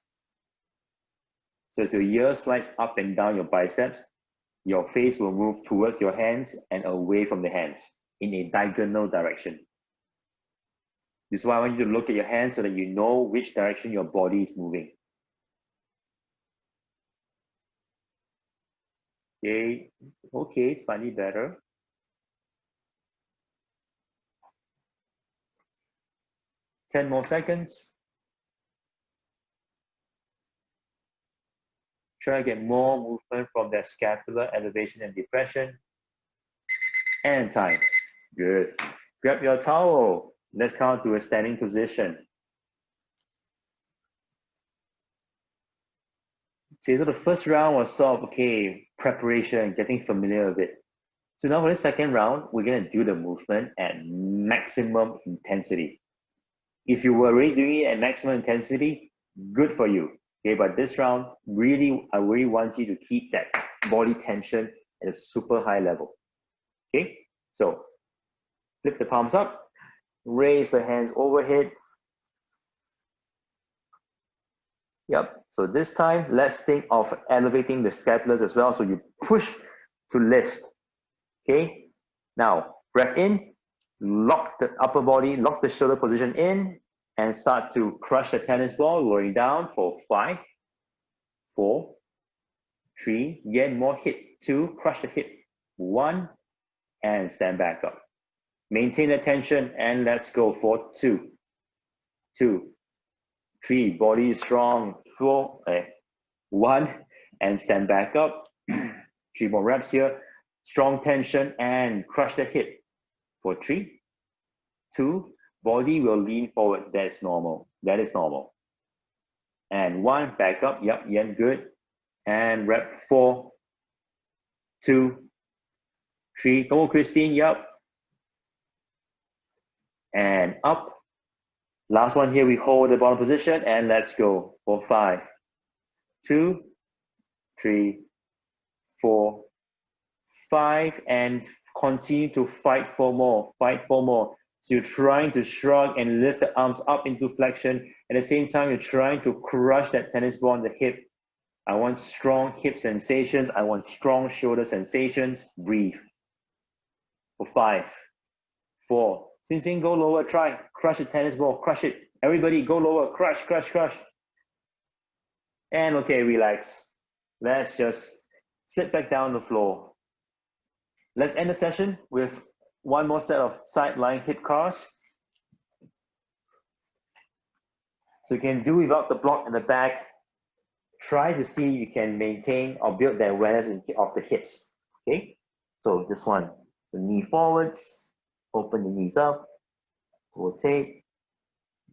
So as your ear slides up and down your biceps, your face will move towards your hands and away from the hands in a diagonal direction. This is why I want you to look at your hands so that you know which direction your body is moving. Okay, okay, slightly better. Ten more seconds. Try to get more movement from that scapular elevation and depression. And time. Good. Grab your towel. Let's come to a standing position. Okay, so the first round was sort of, okay, preparation, getting familiar with it. So now for the second round, we're going to do the movement at maximum intensity. If you were already doing it at maximum intensity, good for you. Okay, but this round, really, I really want you to keep that body tension at a super high level. Okay, so lift the palms up, raise the hands overhead. Yep, so this time, let's think of elevating the scapulars as well. So you push to lift. Okay, now breath in, lock the upper body, lock the shoulder position in, and start to crush the tennis ball, lowering down for 5, 4, 3, get more hip, 2, crush the hip, 1, and stand back up. Maintain the tension, and let's go for 2, 2, 3, body is strong, 4, 1, and stand back up. 3 more reps here, strong tension, and crush the hip for 3, 2, body will lean forward. That's normal. That is normal. And 1, back up. Yep, good. And rep 4, 2, 3. Come on, Christine. Yep. And up. Last one here, we hold the bottom position and let's go for 5, 2, 3, 4, 5, and continue to fight for more, fight for more. So you're trying to shrug and lift the arms up into flexion. At the same time, you're trying to crush that tennis ball on the hip. I want strong hip sensations. I want strong shoulder sensations. Breathe. For 5, 4. Since go lower, try. Crush the tennis ball, crush it. Everybody go lower, crush, crush, crush. And okay, relax. Let's just sit back down on the floor. Let's end the session with one more set of side lying hip curls. So you can do without the block in the back. Try to see you can maintain or build the awareness of the hips. Okay, so this one, the knee forwards, open the knees up, rotate,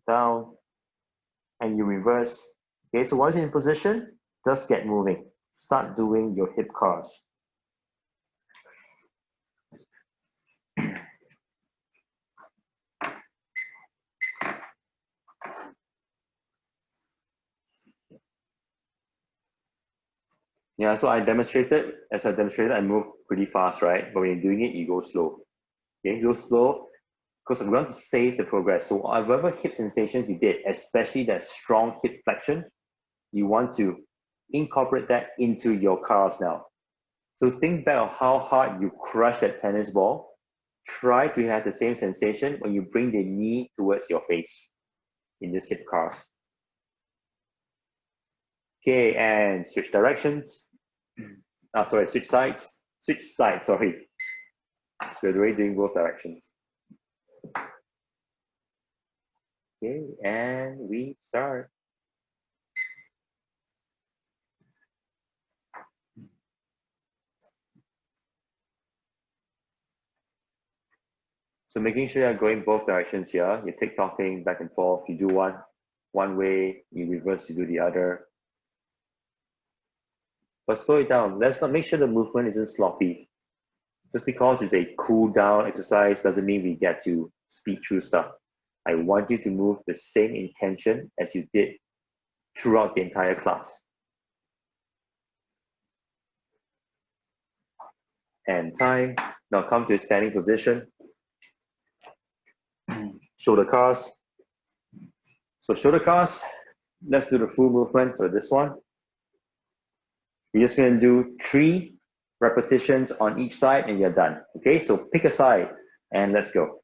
down, and you reverse. Okay, so once you're in position, just get moving. Start doing your hip curls. Yeah, so as I demonstrated, I move pretty fast, right? But when you're doing it, you go slow. Okay, go slow, because I'm going to save the progress. So whatever hip sensations you did, especially that strong hip flexion, you want to incorporate that into your curls now. So think back on how hard you crush that tennis ball. Try to have the same sensation when you bring the knee towards your face in this hip curls. Okay, and switch directions. Switch sides. Switch sides, sorry. So we're already doing both directions. Okay, and we start. So making sure you're going both directions here. You're tick-tocking back and forth. You do one way, you reverse, you do the other. But slow it down. Let's not make sure the movement isn't sloppy. Just because it's a cool down exercise doesn't mean we get to speed through stuff. I want you to move the same intention as you did throughout the entire class. And time. Now come to a standing position. Shoulder curls. So shoulder curls, let's do the full movement for this one. We're just going to do 3 repetitions on each side and you're done. Okay, so pick a side and let's go.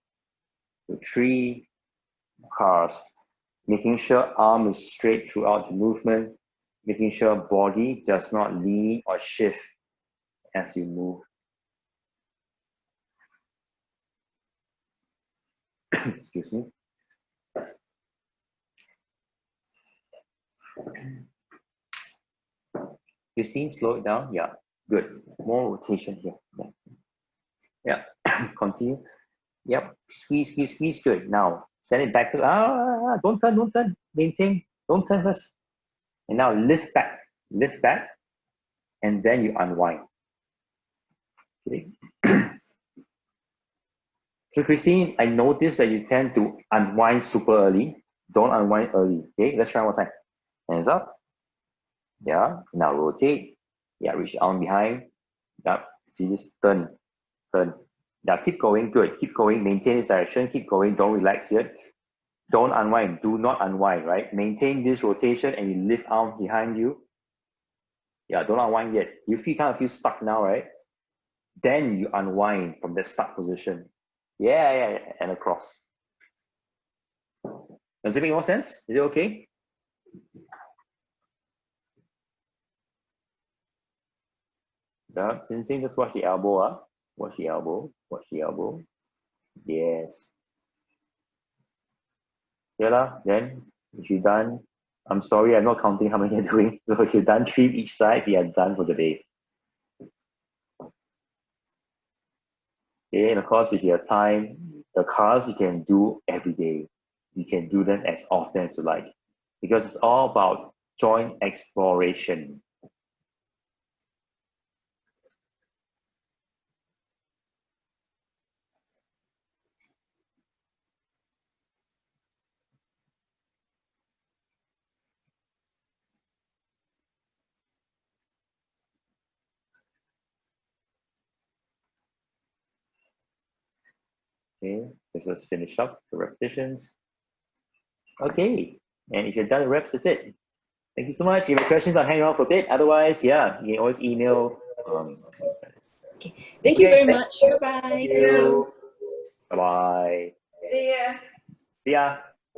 So 3 curls, making sure arm is straight throughout the movement, making sure body does not lean or shift as you move. Excuse me. Christine, slow it down. Yeah, good. More rotation here. Yeah, continue. Yep, squeeze, squeeze, squeeze. Good. Now send it back. Don't turn, don't turn. Maintain. Don't turn first. And now lift back, and then you unwind. Okay. So Christine, I noticed that you tend to unwind super early. Don't unwind early. Okay, let's try one time. Hands up. Yeah. Now rotate. Yeah, reach arm behind. Yeah. See this turn. Yeah, keep going. Good. Keep going. Maintain this direction. Keep going. Don't relax yet. Don't unwind. Do not unwind, right? Maintain this rotation and you lift arm behind you. Yeah, don't unwind yet. You kind of feel stuck now, right? Then you unwind from that stuck position. Yeah, and across. Does it make more sense? Is it okay? Yeah, sensing, just watch the elbow. Watch the elbow. Watch the elbow. Yes. Yeah, then if you're done, I'm sorry, I'm not counting how many you're doing. So if you're done 3 each side, we are done for the day. Okay, and of course, if you have time, the cars you can do every day. You can do them as often as you like, because it's all about joint exploration. Okay, let's finish up the repetitions. Okay, and if you're done with reps, that's it. Thank you so much. If you have questions, I'll hang around for a bit. Otherwise, yeah, you can always email. Okay. Thank you very much. Bye-bye. Thank you. Bye-bye. See ya. See ya.